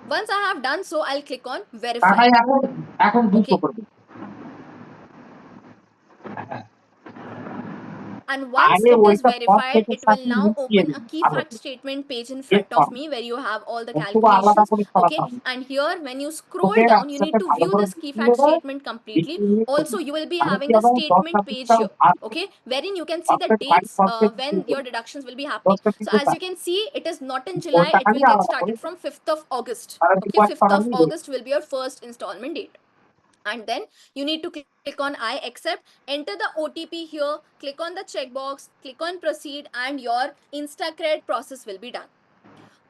Once I have done so, I'll click on verify. Okay. And once it is verified, it will now open a key fact statement page in front of me where you have all the calculations. Okay, and here when you scroll down, you need to view this key fact statement completely. Also, you will be having the statement page here, okay, wherein you can see the dates when your deductions will be happening. So as you can see, it is not in July, it will get started from 5th of August. Okay, 5th of August will be your first installment date. And then you need to click on I accept, enter the OTP here, click on the checkbox, click on proceed, and your InstaCred process will be done.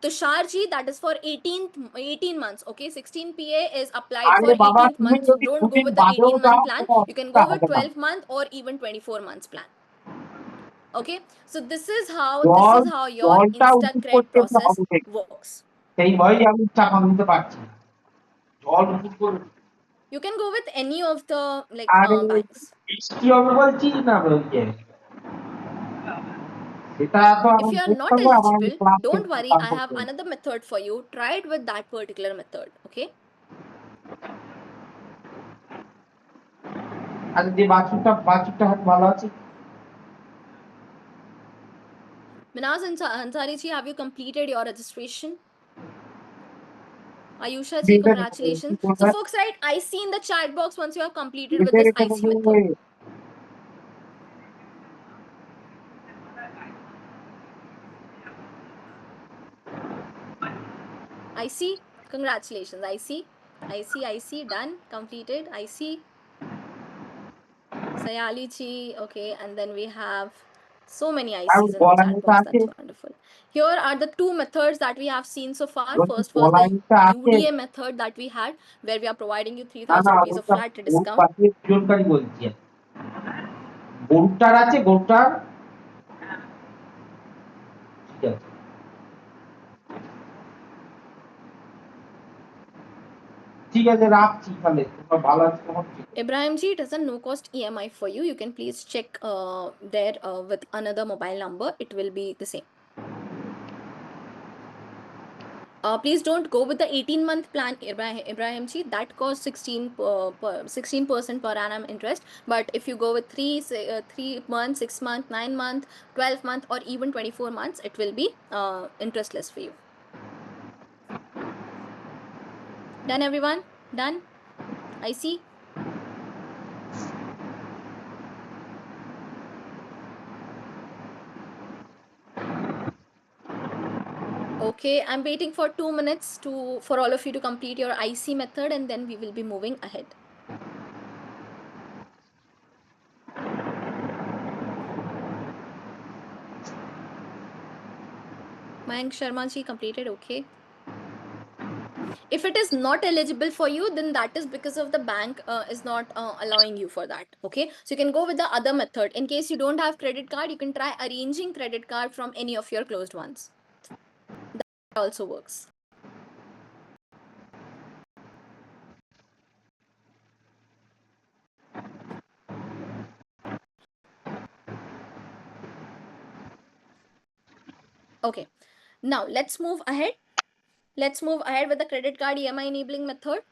Tusharji, that is for 18 months. Okay, 16 PA is applied for 18th month. Don't go with the 18-month plan. You can go with 12-month or even 24 months plan. Okay, so this is how your InstaCred process works. You can go with any of the banks. If you are not eligible, don't worry, I have another method for you. Try it with that particular method. Okay. Minaz Ansari ji, have you completed your registration? Ayusha ji, congratulations. So folks, right, I see in the chat box once you have completed with this IC method. IC, congratulations. IC, done, completed. IC. Sayali ji, okay, and then we have so many ICs in the chat box. That's wonderful. Here are the two methods that we have seen so far. First was the UDA method that we had, where we are providing you 3,000 rupees of flat discount. Ibrahim ji, it is a no cost EMI for you. You can please check there with another mobile number. It will be the same. Please don't go with the 18-month plan, Ibrahim ji. That costs 16% per annum interest. But if you go with 3 months, 6 months, 9 months, 12 months, or even 24 months, it will be interestless for you. Done, everyone? Done? I see. Okay, I'm waiting for 2 minutes for all of you to complete your IC method, and then we will be moving ahead. Mayank Sharma ji completed. Okay. If it is not eligible for you, then that is because of the bank is not allowing you for that. Okay, so you can go with the other method. In case you don't have credit card, you can try arranging credit card from any of your closed ones. That also works. Okay, now let's move ahead. Let's move ahead with the credit card EMI enabling method.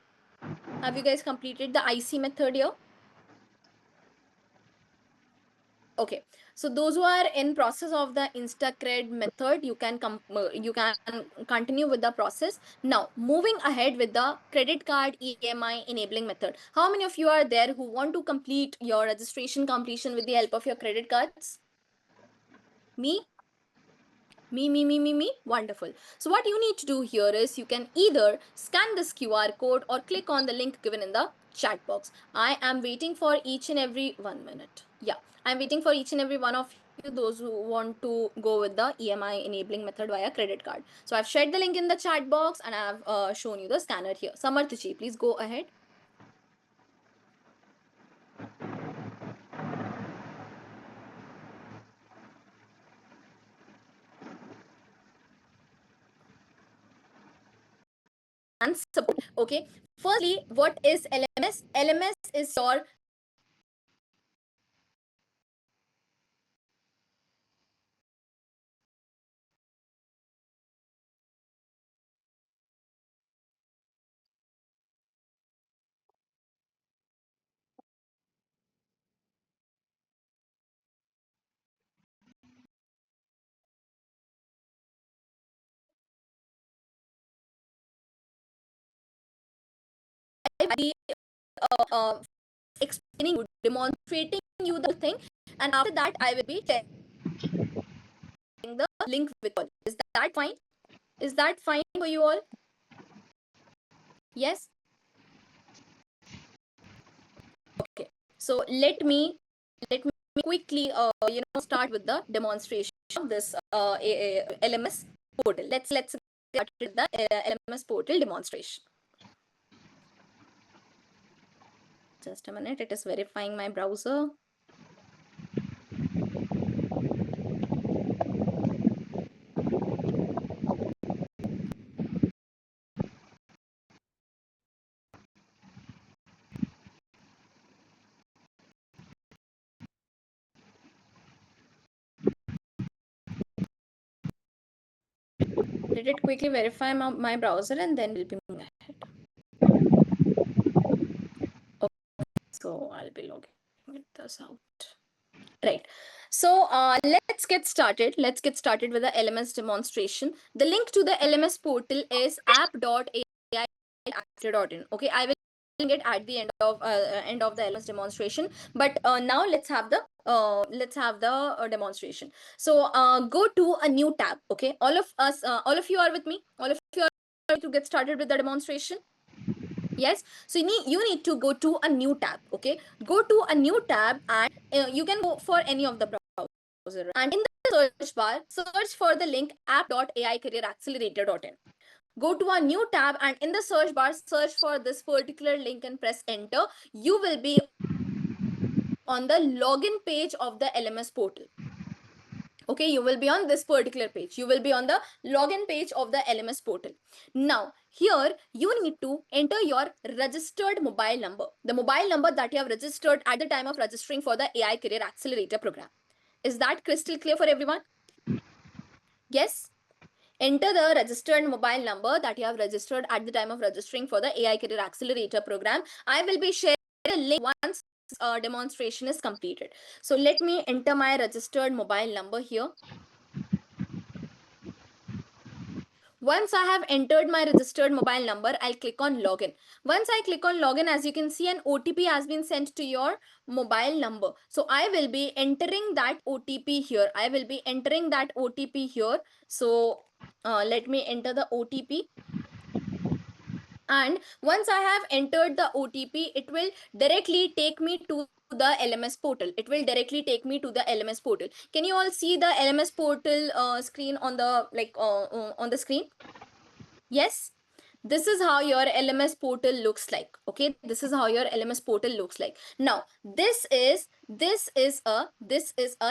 Have you guys completed the IC method here? Okay, So those who are in process of the InstaCred method, you can continue with the process. Now, moving ahead with the credit card EMI enabling method. How many of you are there who want to complete your registration completion with the help of your credit cards? Me? Me. Wonderful. So what you need to do here is you can either scan this QR code or click on the link given in the chat box. I am waiting for each and every 1 minute. Yeah, I'm waiting for each and every one of you, those who want to go with the EMI enabling method via credit card. So I've shared the link in the chat box and I've shown you the scanner here. Samarthji, please go ahead. And support. Okay. Firstly, what is LMS? LMS is your uh, explaining you, demonstrating you the thing, and after that I will be sharing the link with all. Is that fine? Is that fine for you all? Yes. Okay. So let me quickly start with the demonstration of this LMS portal. Let's start with the LMS portal demonstration. Just a minute, it is verifying my browser. Let it quickly verify my browser and then we'll be moving ahead. Okay, so I'll be logging this out. Right. So let's get started. Let's get started with the LMS demonstration. The link to the LMS portal is app.ai.in. Okay, I will link it at the end of the LMS demonstration. But now let's have the demonstration. So go to a new tab. Okay, all of you are with me. All of you are to get started with the demonstration. Yes, so you need to go to a new tab. Okay, go to a new tab and you can go for any of the browser, and in the search bar search for the link app.aicareeraccelerator.in. Go to a new tab and in the search bar search for this particular link and press enter. You will be on the login page of the LMS portal. Okay, you will be on this particular page. You will be on the login page of the LMS portal. Now, here you need to enter your registered mobile number, the mobile number that you have registered at the time of registering for the AI Career Accelerator program. Is that crystal clear for everyone? Yes? Enter the registered mobile number that you have registered at the time of registering for the AI Career Accelerator program. I will be sharing a link once demonstration is completed. So let me enter my registered mobile number here. Once I have entered my registered mobile number, I'll click on login. Once I click on login, as you can see, an OTP has been sent to your mobile number. So I will be entering that OTP here. I will be entering that OTP here. So let me enter the OTP. And once I have entered the OTP, it will directly take me to the LMS portal. It will directly take me to the LMS portal. Can you all see the LMS portal screen on the on the screen? Yes, this is how your LMS portal looks like. Okay, this is how your LMS portal looks like. Now this is a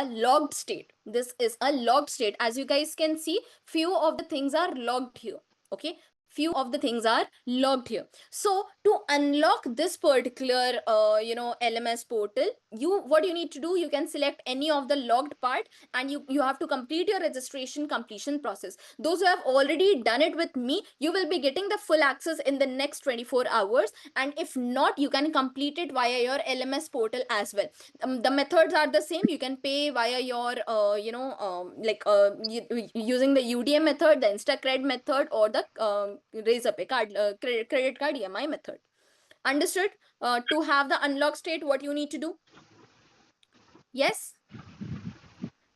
logged state. This is a logged state. As you guys can see, few of the things are logged here. Okay, few of the things are logged here. So to unlock this particular LMS portal, what you need to do, you can select any of the logged part, and you have to complete your registration completion process. Those who have already done it with me, you will be getting the full access in the next 24 hours, and if not, you can complete it via your LMS portal as well. The methods are the same. You can pay via your using the UDM method, the InstaCred method, or the Razorpay card, credit card EMI method. Understood? To have the unlock state, what you need to do? Yes.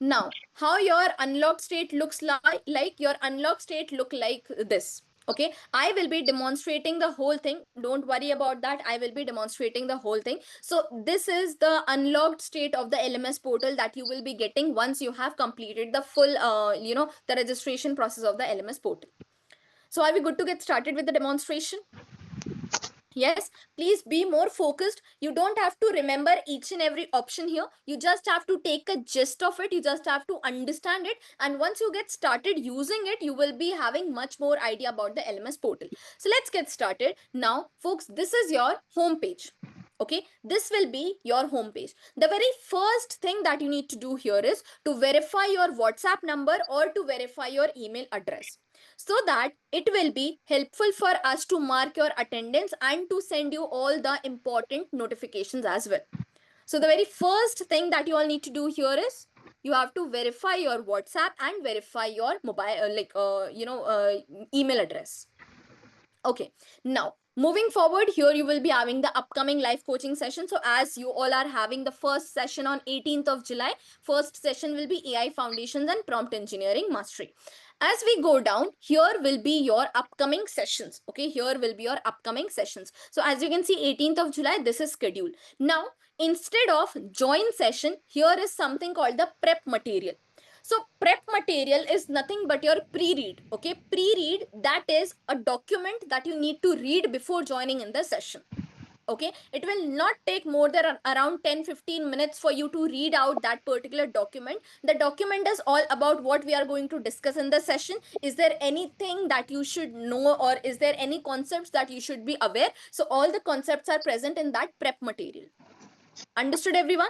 Now, how your unlocked state looks like your unlocked state look like this. Okay, I will be demonstrating the whole thing. Don't worry about that. I will be demonstrating the whole thing. So this is the unlocked state of the LMS portal that you will be getting once you have completed the full, the registration process of the LMS portal. So are we good to get started with the demonstration? Yes, please be more focused. You don't have to remember each and every option here. You just have to take a gist of it. You just have to understand it. And once you get started using it, you will be having much more idea about the LMS portal. So let's get started. Now, folks, this is your home page. Okay, this will be your home page. The very first thing that you need to do here is to verify your WhatsApp number or to verify your email address, so that it will be helpful for us to mark your attendance and to send you all the important notifications as well. So the very first thing that you all need to do here is you have to verify your WhatsApp and verify your mobile email address. Okay, now moving forward, here you will be having the upcoming live coaching session. So as you all are having the first session on 18th of July, first session will be AI Foundations and Prompt Engineering Mastery. As we go down, here will be your upcoming sessions. Okay, here will be your upcoming sessions. So as you can see, 18th of July, this is scheduled. Now, instead of join session, here is something called the prep material. So prep material is nothing but your pre-read. Okay, pre-read, that is a document that you need to read before joining in the session. Okay, it will not take more than around 10-15 minutes for you to read out that particular document. The document is all about what we are going to discuss in the session. Is there anything that you should know, or is there any concepts that you should be aware? So all the concepts are present in that prep material. Understood, everyone?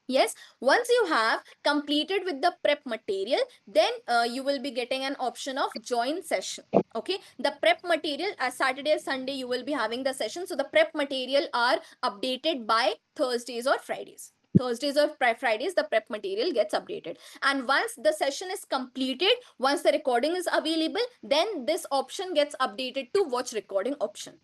Yes, once you have completed with the prep material, then you will be getting an option of join session. Okay, the prep material, as Saturday, Sunday, you will be having the session. So the prep material are updated by Thursdays or Fridays. Thursdays or Fridays, the prep material gets updated. And once the session is completed, once the recording is available, then this option gets updated to watch recording option.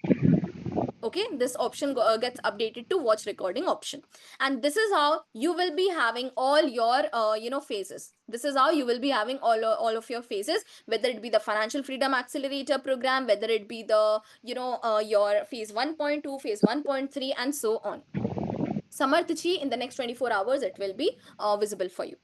Okay, this option gets updated to watch recording option. And this is how you will be having all your phases. This is how you will be having all of your phases, whether it be the Financial Freedom Accelerator program, whether it be the your phase 1.2, phase 1.3, and so on. Samarthaji, in the next 24 hours it will be visible for you.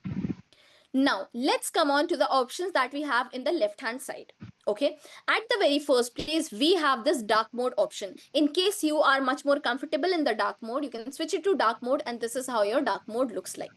Now let's come on to the options that we have in the left hand side. Okay, at the very first place, we have this dark mode option. In case you are much more comfortable in the dark mode, you can switch it to dark mode, and this is how your dark mode looks like.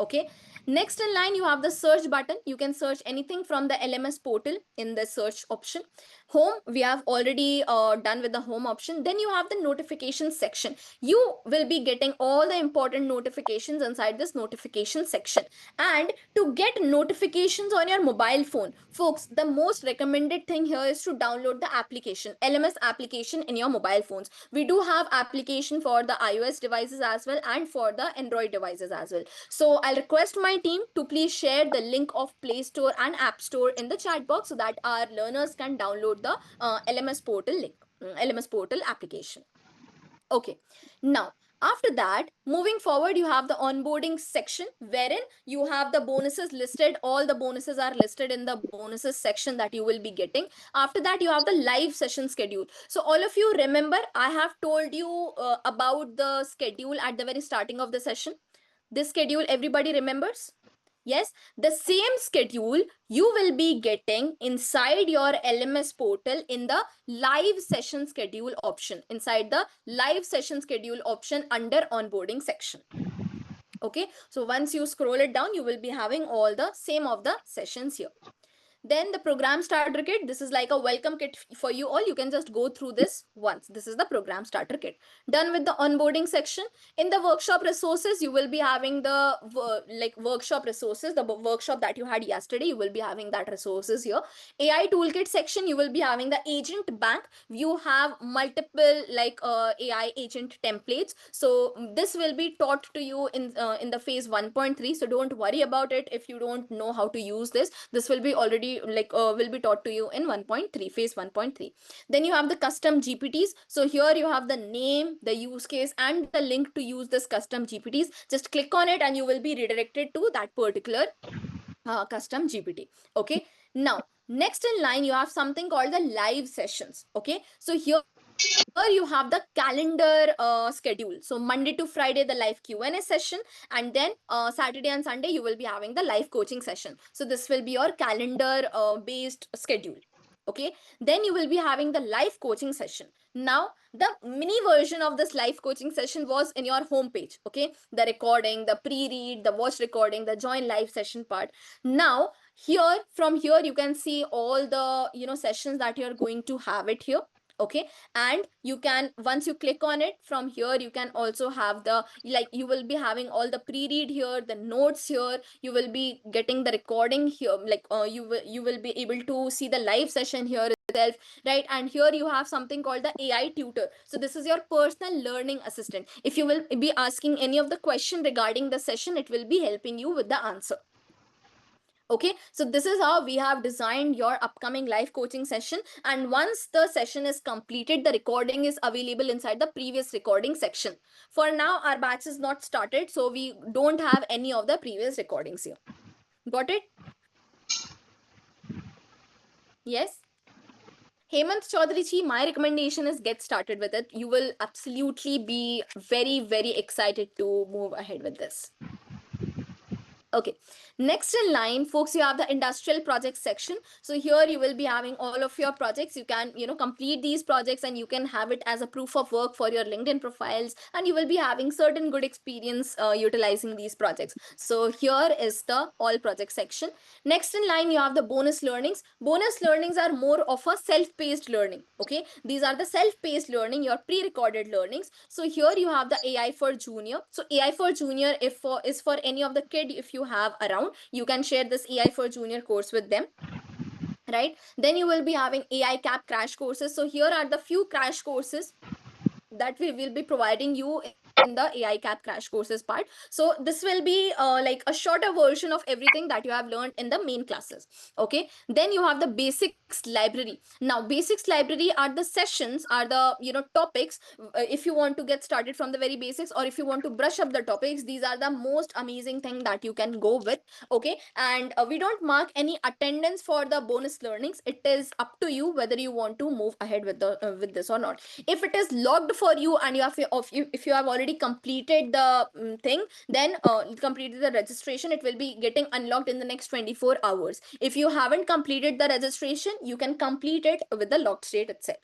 Okay, next in line, you have the search button. You can search anything from the LMS portal in the search option. Home, we have already done with the home option. Then you have the notification section. You will be getting all the important notifications inside this notification section. And to get notifications on your mobile phone, folks, the most recommended thing here is to download the application, LMS application in your mobile phones. We do have application for the iOS devices as well, and for the Android devices as well. So I'll request my team to please share the link of Play Store and App Store in the chat box, so that our learners can download the LMS portal link, LMS portal application. Okay, now after that, moving forward, you have the onboarding section, wherein you have the bonuses listed. All the bonuses are listed in the bonuses section that you will be getting. After that, you have the live session schedule. So all of you remember, I have told you about the schedule at the very starting of the session. This schedule, everybody remembers? Yes, the same schedule you will be getting inside your LMS portal in the live session schedule option, inside the live session schedule option under onboarding section. Okay, so once you scroll it down, you will be having all the same of the sessions here. Then the program starter kit, this is like a welcome kit for you all. You can just go through this once. This is the program starter kit. Done with the onboarding section. In the workshop resources, you will be having the like workshop resources, the workshop that you had yesterday, you will be having that resources here. AI toolkit section, you will be having the agent bank. You have multiple like AI agent templates. So this will be taught to you in the phase 1.3. So don't worry about it if you don't know how to use this. This will be already like will be taught to you in 1.3, phase 1.3. Then you have the custom GPTs. So here you have the name, the use case, and the link to use this custom GPTs. Just click on it and you will be redirected to that particular custom GPT. Okay. Now, next in line, you have something called the live sessions. Okay. So here you have the calendar schedule. So Monday to Friday, the live Q&A session, and then Saturday and Sunday, you will be having the live coaching session. So this will be your calendar based schedule. Okay. Then you will be having the live coaching session. Now, the mini version of this live coaching session was in your homepage. Okay. The recording, the pre-read, the watch recording, the join live session part. Now, here, from here, you can see all the, sessions that you're going to have it here. Okay. And you can, once you click on it, from here you can also have the, like, you will be having all the pre-read here, the notes here, you will be getting the recording here, like you will be able to see the live session here itself, right? And here you have something called the AI tutor. So this is your personal learning assistant. If you will be asking any of the question regarding the session, it will be helping you with the answer. Okay, so this is how we have designed your upcoming live coaching session. And once the session is completed, the recording is available inside the previous recording section. For now, our batch is not started, so we don't have any of the previous recordings here. Got it? Yes. Hemant Chaudhary ji, my recommendation is get started with it. You will absolutely be very, very excited to move ahead with this. Okay, next in line, folks, you have the industrial projects section. So here you will be having all of your projects. You can, complete these projects and you can have it as a proof of work for your LinkedIn profiles, and you will be having certain good experience utilizing these projects. So here is the all project section. Next in line, you have the bonus learnings. Bonus learnings are more of a self-paced learning. Okay, these are the self-paced learning, your pre-recorded learnings. So here you have the AI for Junior. So AI for Junior, is for any of the kid, if you have around, you can share this AI for Junior course with them, right? Then you will be having AI cap crash courses. So here are the few crash courses that we will be providing you in the AI cap crash courses part. So this will be like a shorter version of everything that you have learned in the main classes. Okay, then you have the basics library. Now basics library are the sessions, are the topics. If you want to get started from the very basics, or if you want to brush up the topics, these are the most amazing thing that you can go with. Okay, and we don't mark any attendance for the bonus learnings. It is up to you whether you want to move ahead with the with this or not. If it is logged for you and if you have already completed the thing, then completed the registration, it will be getting unlocked in the next 24 hours. If you haven't completed the registration, you can complete it with the locked state itself.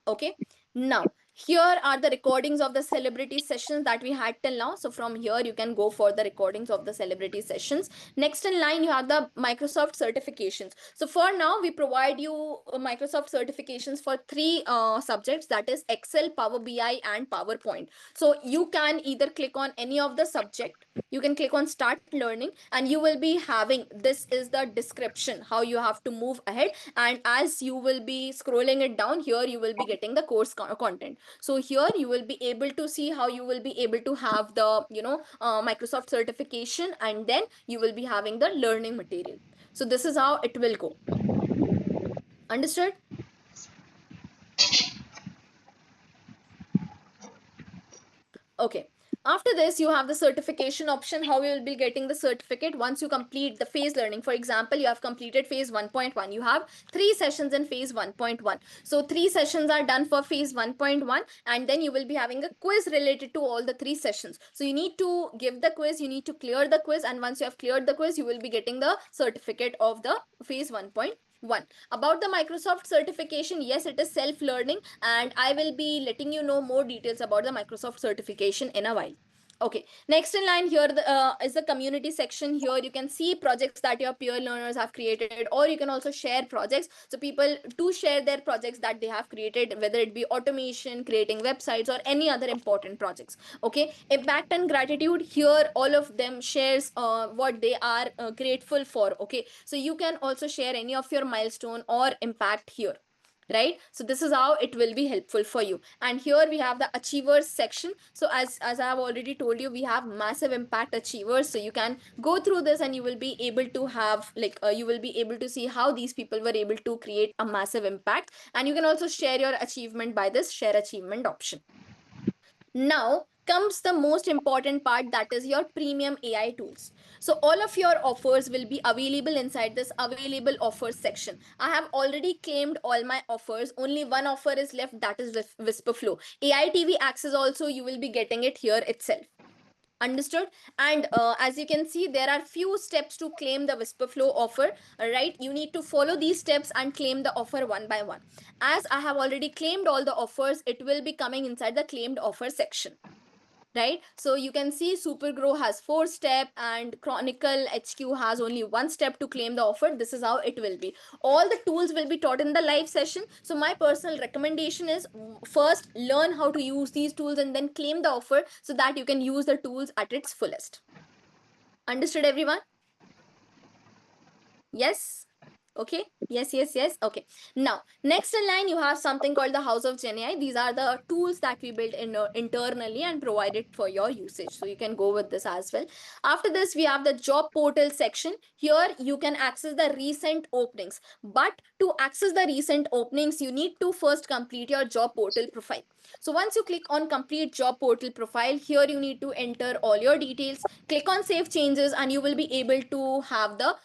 Okay, now here are the recordings of the celebrity sessions that we had till now. So from here you can go for the recordings of the celebrity sessions. Next in line, you have the Microsoft certifications. So for now, we provide you Microsoft certifications for three subjects, that is Excel, Power BI, and PowerPoint. So you can either click on any of the subject, you can click on start learning, and you will be having, this is the description how you have to move ahead. And as you will be scrolling it down, here you will be getting the course content. So here you will be able to see how you will be able to have the Microsoft certification, and then you will be having the learning material. So this is how it will go. Understood? Okay. After this, you have the certification option, how you will be getting the certificate once you complete the phase learning. For example, you have completed phase 1.1. You have 3 sessions in phase 1.1. So 3 sessions are done for phase 1.1, and then you will be having a quiz related to all the 3 sessions. So you need to give the quiz, you need to clear the quiz, and once you have cleared the quiz, you will be getting the certificate of the phase 1.1. About the Microsoft certification, yes, it is self-learning, and I will be letting you know more details about the Microsoft certification in a while. Okay, next in line here is the community section. Here you can see projects that your peer learners have created, or you can also share projects. So people do share their projects that they have created, whether it be automation, creating websites, or any other important projects. Okay, impact and gratitude, here all of them shares what they are grateful for. Okay, so you can also share any of your milestone or impact here, right? So this is how it will be helpful for you. And here we have the achievers section. So as I have already told you, we have massive impact achievers. So you can go through this and you will be able to have like you will be able to see how these people were able to create a massive impact. And you can also share your achievement by this share achievement option. Now comes the most important part, that is your premium AI tools. So all of your offers will be available inside this available offers section. I have already claimed all my offers. Only one offer is left, that is Whisperflow. AI TV access also you will be getting it here itself. Understood? And as you can see, there are few steps to claim the Whisperflow offer. Right, you need to follow these steps and claim the offer one by one. As I have already claimed all the offers, it will be coming inside the claimed offer section, right? So you can see Supergrow has 4 step and Chronicle HQ has only 1 step to claim the offer. This is how it will be. All the tools will be taught in the live session. So my personal recommendation is first learn how to use these tools and then claim the offer so that you can use the tools at its fullest. Understood, everyone? Yes. Okay, yes. Okay, now next in line you have something called the House of GenAI. These are the tools that we built internally and provided for your usage, so you can go with this as well. After this we have the job portal section. Here you can access the recent openings, but to access the recent openings you need to first complete your job portal profile. So once you click on complete job portal profile, here you need to enter all your details, click on save changes, and you will be able to have the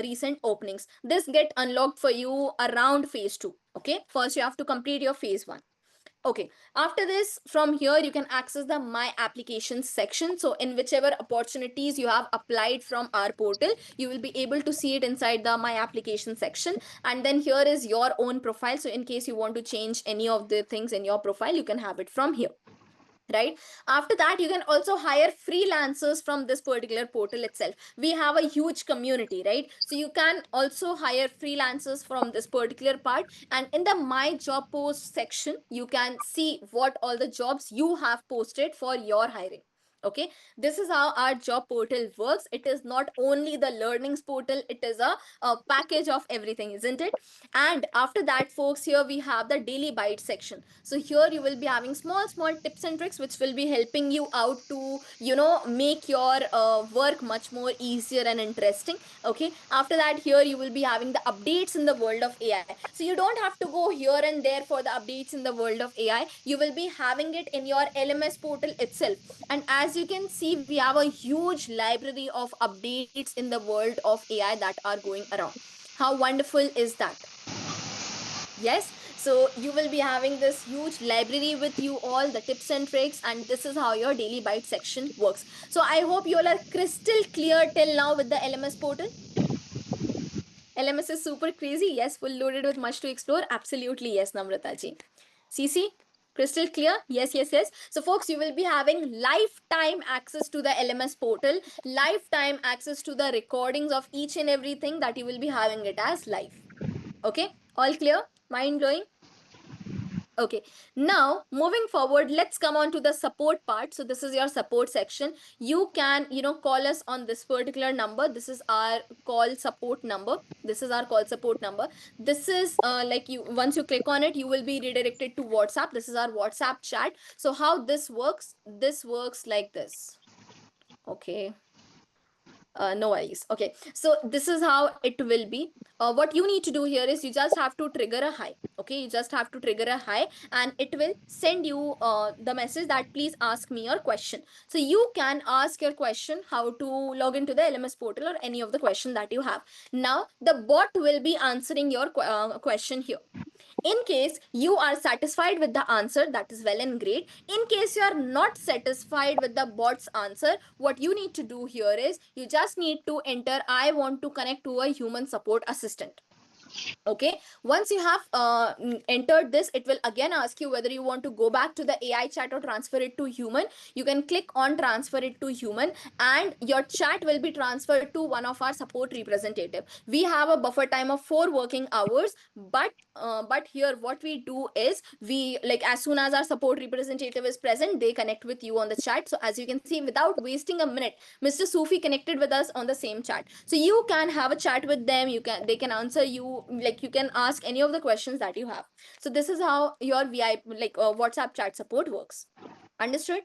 recent openings. This get unlocked for you around phase 2. Okay, first you have to complete your phase 1. Okay, after this, from here you can access the my applications section. So in whichever opportunities you have applied from our portal, you will be able to see it inside the my application section. And then here is your own profile. So in case you want to change any of the things in your profile, you can have it from here, right? After that you can also hire freelancers from this particular portal itself. We have a huge community, right? So you can also hire freelancers from this particular part. And in the my job post section you can see what all the jobs you have posted for your hiring. Okay, this is how our job portal works. It is not only the learnings portal, it is a package of everything, isn't it? And after that folks, here we have the daily bite section. So here you will be having small tips and tricks which will be helping you out to make your work much more easier and interesting. Okay, after that here you will be having the updates in the world of AI. So you don't have to go here and there for the updates in the world of AI. You will be having it in your LMS portal itself. And as you can see, we have a huge library of updates in the world of AI that are going around. How wonderful is that? Yes, so you will be having this huge library with you, all the tips and tricks, and this is how your daily bite section works. So I hope you all are crystal clear till now with the LMS portal. LMS is super crazy. Yes, full loaded with much to explore. Absolutely, yes, Namrata ji. CC, crystal clear? Yes. So folks, you will be having lifetime access to the LMS portal, lifetime access to the recordings of each and everything that you will be having it as live. Okay, all clear? Mind blowing? Okay, now moving forward, let's come on to the support part. So this is your support section. You can call us on this particular number. This is our call support number. This is like you once you click on it, you will be redirected to WhatsApp. This is our WhatsApp chat. So how this works like this. Okay, no worries. Okay, so this is how it will be. What you need to do here is you just have to trigger a hi. Okay, you just have to trigger a hi, and it will send you the message that please ask me your question. So you can ask your question, how to log into the LMS portal, or any of the question that you have. Now the bot will be answering your question here. In case you are satisfied with the answer, that is well and great. In case you are not satisfied with the bot's answer, what you need to do here is you just need to enter I want to connect to a human support assistant. Okay, once you have entered this, it will again ask you whether you want to go back to the AI chat or transfer it to human. You can click on transfer it to human, and your chat will be transferred to one of our support representative. We have a buffer time of 4 working hours, but here what we do is, we, like, as soon as our support representative is present, they connect with you on the chat. So as you can see, without wasting a minute, Mr. Sufi connected with us on the same chat. So you can have a chat with them. They can answer you, like, you can ask any of the questions that you have. So this is how your VIP, like, WhatsApp chat support works. Understood?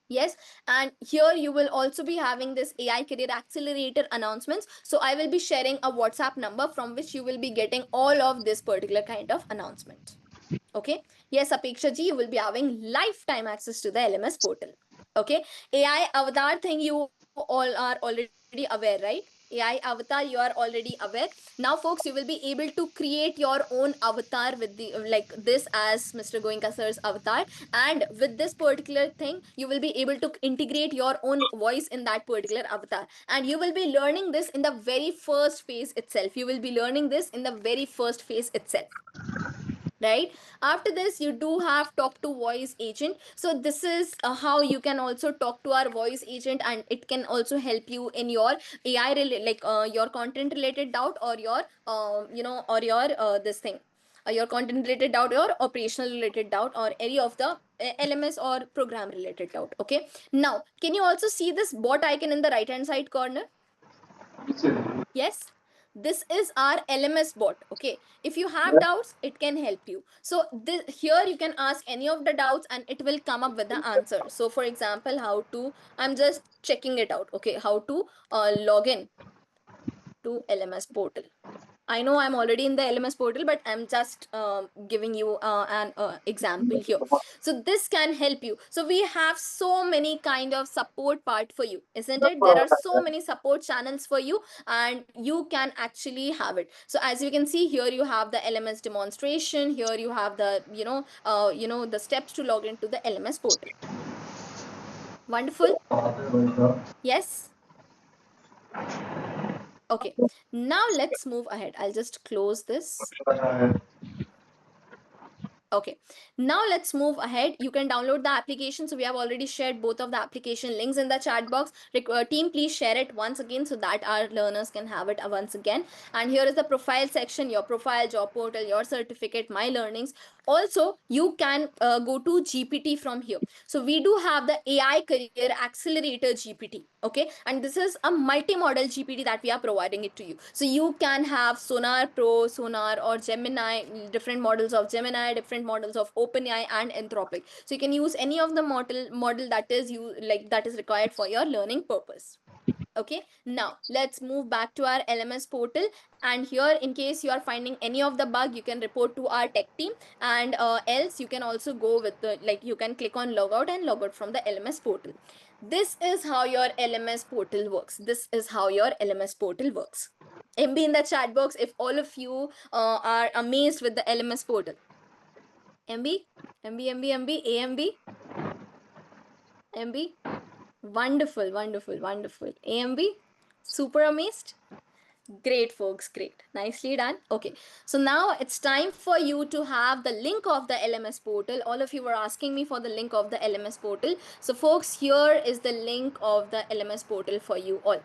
Yes. And here you will also be having this AI career accelerator announcements. So I will be sharing a WhatsApp number from which you will be getting all of this particular kind of announcement. Okay. Yes, Apeksha ji, you will be having lifetime access to the LMS portal. Okay. AI avatar thing, you all are already aware, right? AI avatar, you are already aware. Now, folks, you will be able to create your own avatar with the, like this, as Mr. Goenka sir's avatar. And with this particular thing, you will be able to integrate your own voice in that particular avatar. And you will be learning this in the very first phase itself. You will be learning this in the very first phase itself, right? After this, you do have talk to voice agent. So this is how you can also talk to our voice agent, and it can also help you in your AI like your content related doubt, or your or your this thing, your content related doubt, or operational related doubt, or any of the LMS or program related doubt. Okay, now can you also see this bot icon in the right hand side corner? Yes, this is our LMS bot. Okay, if you have doubts, it can help you. So this, here you can ask any of the doubts and it will come up with the answer. So for example, how to, I'm just checking it out. Okay, how to log in to LMS portal. I know I'm already in the LMS portal, but I'm just giving you an example here. So this can help you. So we have so many kind of support part for you, isn't it? There are so many support channels for you, and you can actually have it. So as you can see here, you have the LMS demonstration. Here you have the the steps to log into the LMS portal. Wonderful. Yes. Okay. Now let's move ahead. I'll just close this. Okay, now let's move ahead. You can download the application. So we have already shared both of the application links in the chat box. Team, please share it once again so that our learners can have it once again. And here is the profile section, your profile, job portal, your certificate, my learnings. Also, you can go to GPT from here. So we do have the AI Career Accelerator GPT. Okay, and this is a multi-model GPT that we are providing it to you. So you can have Sonar Pro, Sonar, or Gemini, different models of Gemini, different models of OpenAI and Anthropic. So you can use any of the model that is that is required for your learning purpose. Okay, now let's move back to our LMS portal. And here, in case you are finding any of the bug, you can report to our tech team. And else you can also go with the, like, you can click on logout and log out from the LMS portal. This is how your LMS portal works. This is how your LMS portal works. MB in the chat box if all of you are amazed with the LMS portal. MB, MB, AMB, MB. Wonderful, wonderful, wonderful. AMB, super amazed. Great, folks. Great. Nicely done. Okay. So now it's time for you to have the link of the LMS portal. All of you were asking me for the link of the LMS portal. So, folks, here is the link of the LMS portal for you all.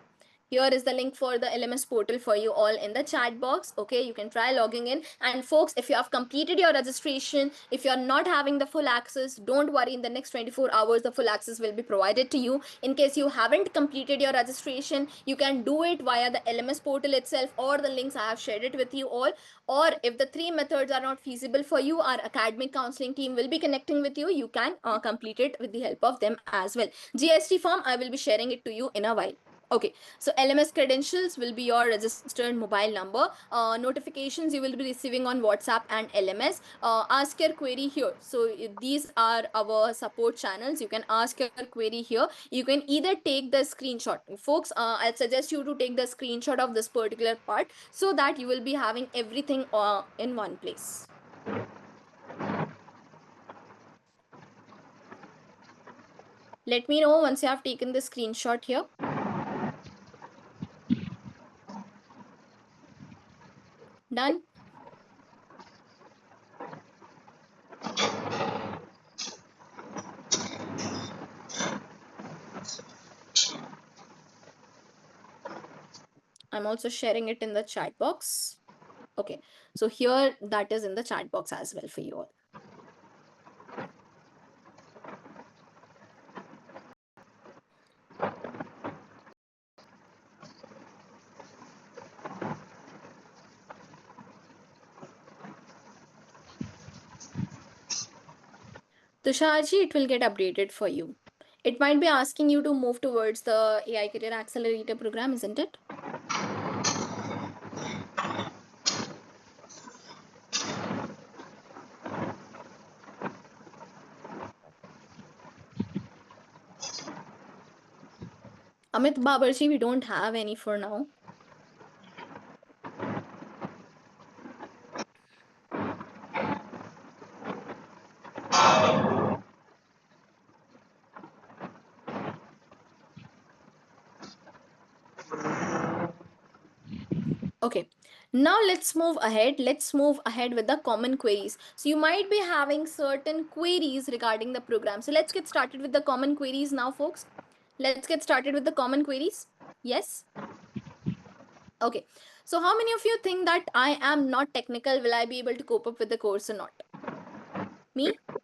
Here is the link for the LMS portal for you all in the chat box. Okay, you can try logging in. And folks, if you have completed your registration, if you're not having the full access, don't worry. In the next 24 hours, the full access will be provided to you. In case you haven't completed your registration, you can do it via the LMS portal itself, or the links I have shared it with you all. Or if the three methods are not feasible for you, our academic counseling team will be connecting with you. You can complete it with the help of them as well. GST form, I will be sharing it to you in a while. Okay, so LMS credentials will be your registered mobile number. Notifications you will be receiving on WhatsApp and LMS. Ask your query here. So these are our support channels. You can ask your query here. You can either take the screenshot. Folks, I'll suggest you to take the screenshot of this particular part so that you will be having everything in one place. Let me know once you have taken the screenshot here. Done? I'm also sharing it in the chat box. Okay, so here that is in the chat box as well for you all. Tusharji, it will get updated for you. It might be asking you to move towards the AI Career Accelerator program, isn't it? Amit Babarji, we don't have any for now. Okay, now let's move ahead. Let's move ahead with the common queries. So you might be having certain queries regarding the program. So let's get started with the common queries now, folks. Let's get started with the common queries. Yes? Okay. So how many of you think that I am not technical? Will I be able to cope up with the course or not?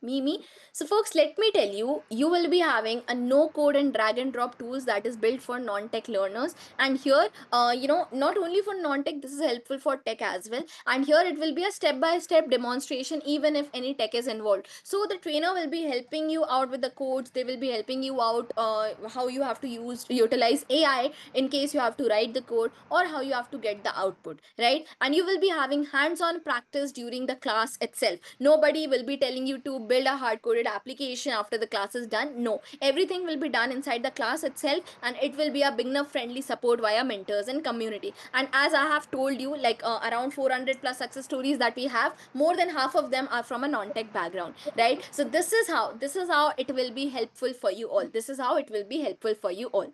Me. So folks, let me tell you, you will be having a no code and drag and drop tools that is built for non-tech learners. And here, not only for non-tech, this is helpful for tech as well. And here it will be a step-by-step demonstration, even if any tech is involved. So the trainer will be helping you out with the codes. They will be helping you out how you have to utilize AI in case you have to write the code, or how you have to get the output, right? And you will be having hands-on practice during the class itself. Nobody will be telling you to build a hard-coded application after the class is done. No, everything will be done inside the class itself, and it will be a beginner friendly support via mentors and community. And as I have told you, like around 400 plus success stories that we have, more than half of them are from a non-tech background, right? So this is how it will be helpful for you all. This is how it will be helpful for you all,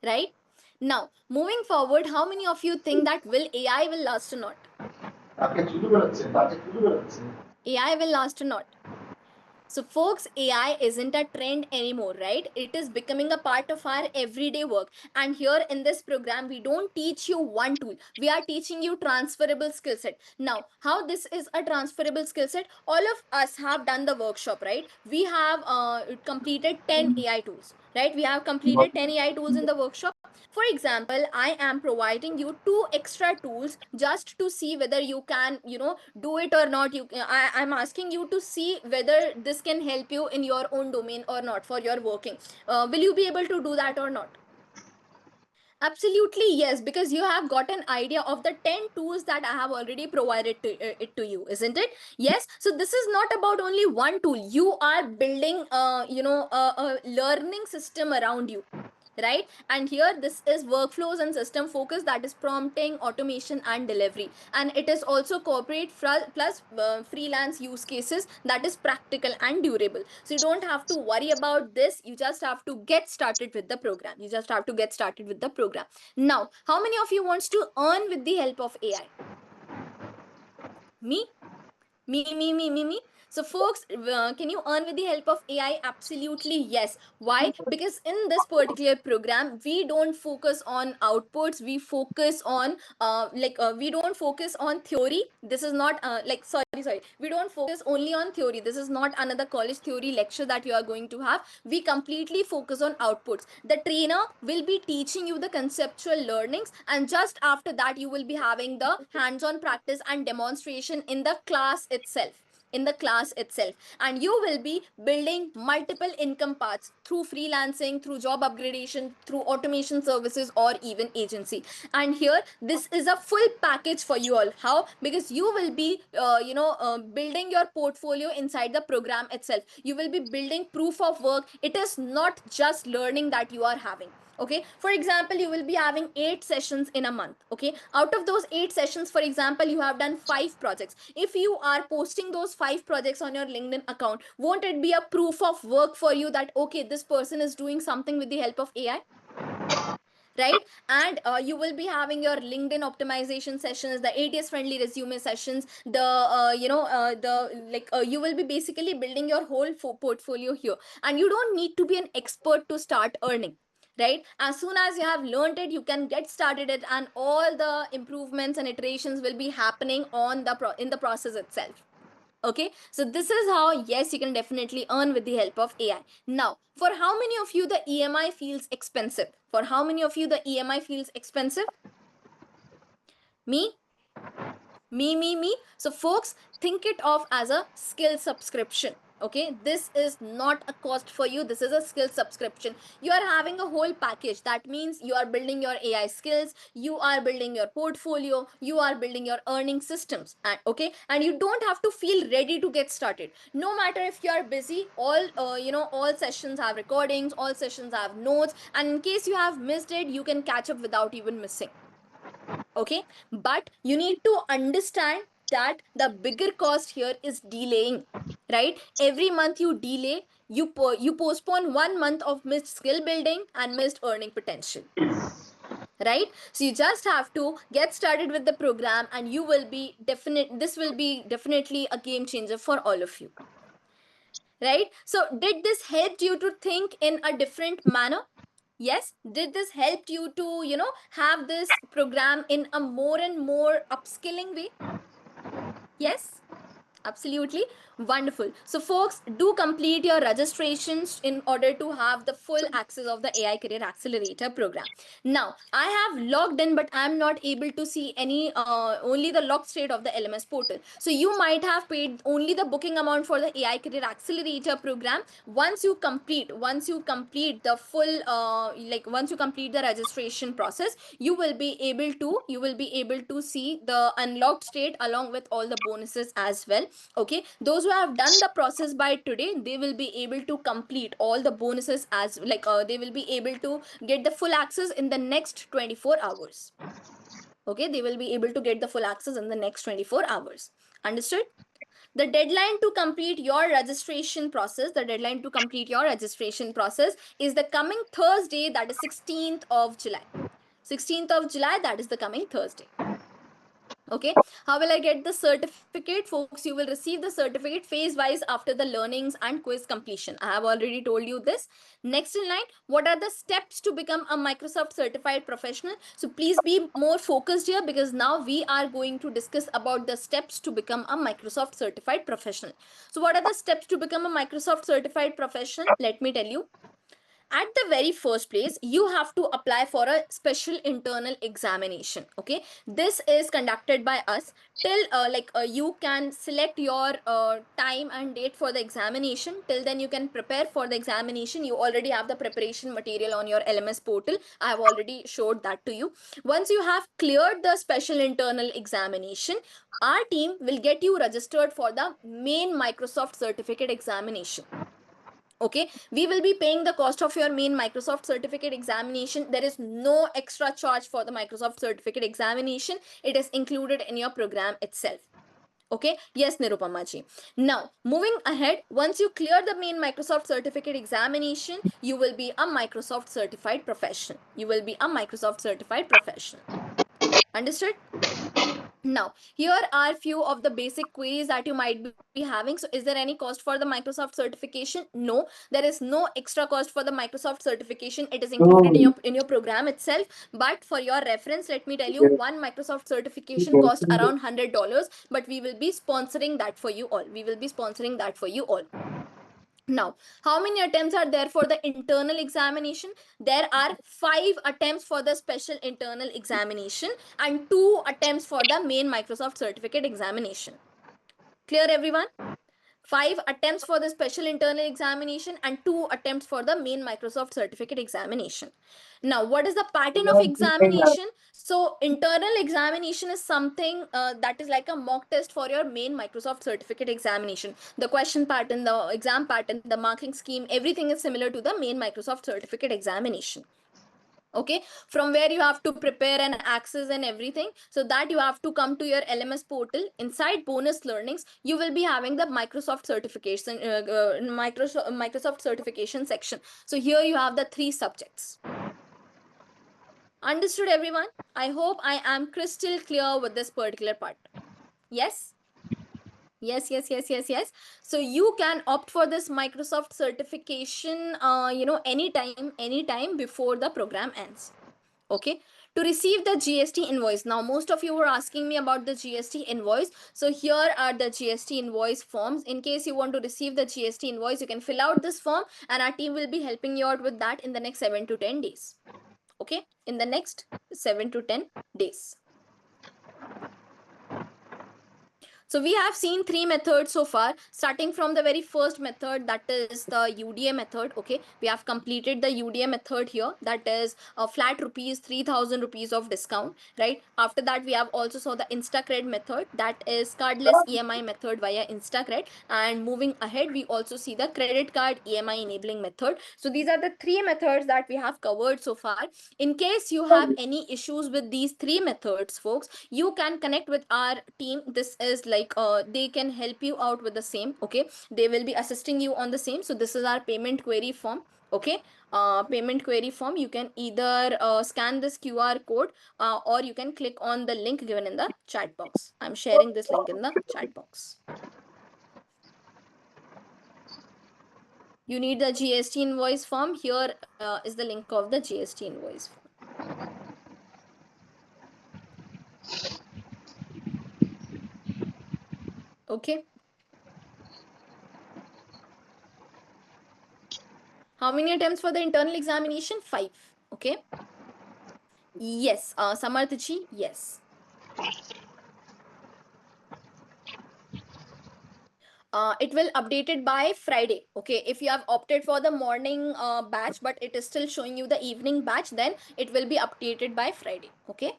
right? Now moving forward, how many of you think that AI will last or not? AI will last or not? So folks, AI isn't a trend anymore, right? It is becoming a part of our everyday work. And here in this program, we don't teach you one tool. We are teaching you transferable skill set. Now, how this is a transferable skill set? All of us have done the workshop, right? We have completed 10 AI tools, right? We have completed 10 AI tools in the workshop. For example, I am providing you 2 extra tools just to see whether you can, do it or not. I'm asking you to see whether this can help you in your own domain or not for your working. Will you be able to do that or not? Absolutely yes, because you have got an idea of the 10 tools that I have already provided it to you, isn't it? Yes. So this is not about only one tool. You are building a learning system around you, right? And here this is workflows and system focus, that is prompting, automation and delivery. And it is also corporate plus freelance use cases, that is practical and durable. So you don't have to worry about this. You just have to get started with the program. Now how many of you wants to earn with the help of AI? Me. So folks, can you earn with the help of AI? Absolutely yes. Why? Because in this particular program, we don't focus on outputs. We focus on we don't focus on theory. This is not sorry. We don't focus only on theory. This is not another college theory lecture that you are going to have. We completely focus on outputs. The trainer will be teaching you the conceptual learnings, and just after that you will be having the hands-on practice and demonstration in the class itself. And you will be building multiple income paths through freelancing, through job upgradation, through automation services, or even agency. And here this is a full package for you all. How? Because you will be building your portfolio inside the program itself. You will be building proof of work. It is not just learning that you are having. Okay, for example, you will be having 8 sessions in a month. Okay, out of those 8 sessions, for example, you have done 5 projects. If you are posting those 5 projects on your LinkedIn account, won't it be a proof of work for you that okay, this person is doing something with the help of AI? right? And you will be having your LinkedIn optimization sessions, the ATS friendly resume sessions, the you will be basically building your whole portfolio here, and you don't need to be an expert to start earning, right? As soon as you have learned it, you can get started it, and all the improvements and iterations will be happening on the in the process itself. Okay, so this is how, yes, you can definitely earn with the help of AI. Now, for how many of you the EMI feels expensive? For how many of you the EMI feels expensive? Me? Me. So folks, think it of as a skill subscription. Okay, this is not a cost for you, this is a skill subscription. You are having a whole package. That means you are building your AI skills, you are building your portfolio, you are building your earning systems, and okay, and you don't have to feel ready to get started. No matter if you are busy, all all sessions have recordings, all sessions have notes, and in case you have missed it, you can catch up without even missing. Okay, but you need to understand that the bigger cost here is delaying, right? Every month you delay, you postpone 1 month of missed skill building and missed earning potential, right? So you just have to get started with the program, and you will be this will be definitely a game changer for all of you, right? So did this help you to think in a different manner? Yes, did this help you to have this program in a more and more upskilling way? Yes, absolutely. Wonderful. So folks, do complete your registrations in order to have the full access of the AI Career Accelerator program. Now, I have logged in, but I'm not able to see any, only the locked state of the LMS portal. So you might have paid only the booking amount for the AI Career Accelerator program. Once you complete the full, once you complete the registration process, you will be able to see the unlocked state along with all the bonuses as well. Okay, those who have done the process by today, they will be able to complete all the bonuses as they will be able to get the full access in the next 24 hours. Okay, they will be able to get the full access in the next 24 hours. Understood? The deadline to complete your registration process, is the coming Thursday, that is 16th of July. 16th of July, that is the coming Thursday. Okay, how will I get the certificate? Folks, you will receive the certificate phase wise after the learnings and quiz completion. I have already told you this. Next in line, what are the steps to become a Microsoft certified professional? So please be more focused here, because now we are going to discuss about the steps to become a Microsoft certified professional. So what are the steps to become a Microsoft certified professional? Let me tell you. At the very first place, you have to apply for a special internal examination. Okay, this is conducted by us till you can select your time and date for the examination. Till then you can prepare for the examination. You already have the preparation material on your LMS portal. I have already showed that to you. Once you have cleared the special internal examination, our team will get you registered for the main Microsoft certificate examination. Okay, we will be paying the cost of your main Microsoft certificate examination. There is no extra charge for the Microsoft certificate examination. It is included in your program itself. Okay, yes, Nirupama ji. Now, moving ahead, once you clear the main Microsoft certificate examination, you will be a Microsoft certified professional. Understood? Now, here are few of the basic queries that you might be having. So is there any cost for the Microsoft certification? No, there is no extra cost for the Microsoft certification. It is included in your program itself. But for your reference, let me tell you, one Microsoft certification cost around $100, but we will be sponsoring that for you all. Now, how many attempts are there for the internal examination? There are 5 attempts for the special internal examination and 2 attempts for the main Microsoft certificate examination. Clear, everyone? 5 attempts for the special internal examination and 2 attempts for the main Microsoft certificate examination. Now, what is the pattern of examination? So, internal examination is something that is like a mock test for your main Microsoft certificate examination. The question pattern, the exam pattern, the marking scheme, everything is similar to the main Microsoft certificate examination. Okay, from where you have to prepare and access and everything, so that you have to come to your LMS portal. Inside bonus learnings, you will be having the Microsoft certification Microsoft certification section. So here you have the 3 subjects. Understood, everyone? I hope I am crystal clear with this particular part. Yes? Yes, yes, yes, yes, yes. So you can opt for this Microsoft certification, anytime before the program ends. Okay. To receive the GST invoice. Now, most of you were asking me about the GST invoice. So here are the GST invoice forms. In case you want to receive the GST invoice, you can fill out this form and our team will be helping you out with that in the next 7 to 10 days. Okay. In the next 7 to 10 days. So we have seen three methods so far, starting from the very first method, that is the UDA method. Okay, we have completed the UDA method here, that is a flat rupees 3,000 rupees of discount, right? After that, we have also saw the InstaCred method, that is cardless EMI method via InstaCred. And moving ahead, we also see the credit card EMI enabling method. So these are the three methods that we have covered so far. In case you have any issues with these three methods, folks, you can connect with our team. This is like they can help you out with the same. Okay, they will be assisting you on the same. So this is our payment query form. Okay, payment query form. You can either scan this QR code or you can click on the link given in the chat box. I'm sharing this link in the chat box. You need the GST invoice form. Here is the link of the GST invoice form. Okay. How many attempts for the internal examination? 5. Okay. Yes. Samarthaji, yes. It will updated by Friday. Okay. If you have opted for the morning batch, but it is still showing you the evening batch, then it will be updated by Friday. Okay.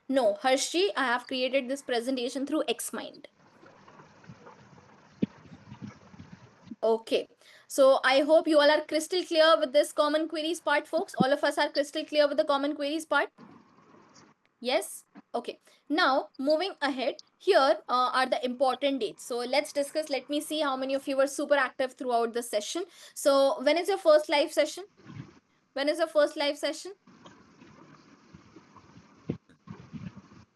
No, Harshi, I have created this presentation through XMind. Okay. So I hope you all are crystal clear with this common queries part, folks. All of us are crystal clear with the common queries part. Yes. Okay. Now moving ahead, here are the important dates. So let's discuss. Let me see how many of you were super active throughout the session. So when is your first live session? When is your first live session?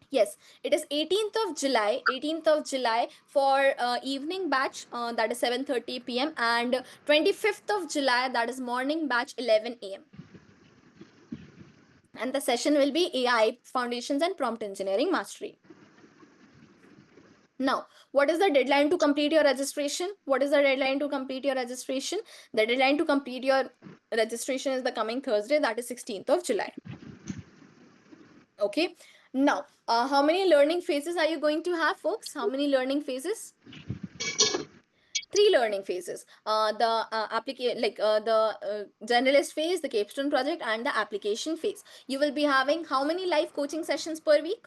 Yes, it is 18th of July. 18th of July for evening batch, that is 7:30 p.m. and 25th of July, that is morning batch, 11 a.m. And the session will be AI Foundations and Prompt Engineering Mastery. Now, what is the deadline to complete your registration? What is the deadline to complete your registration? The deadline to complete your registration is the coming Thursday, that is 16th of July. Okay. Now, how many learning phases are you going to have, folks? How many learning phases? 3 learning phases. The generalist phase, the capstone project, and the application phase. You will be having how many live coaching sessions per week?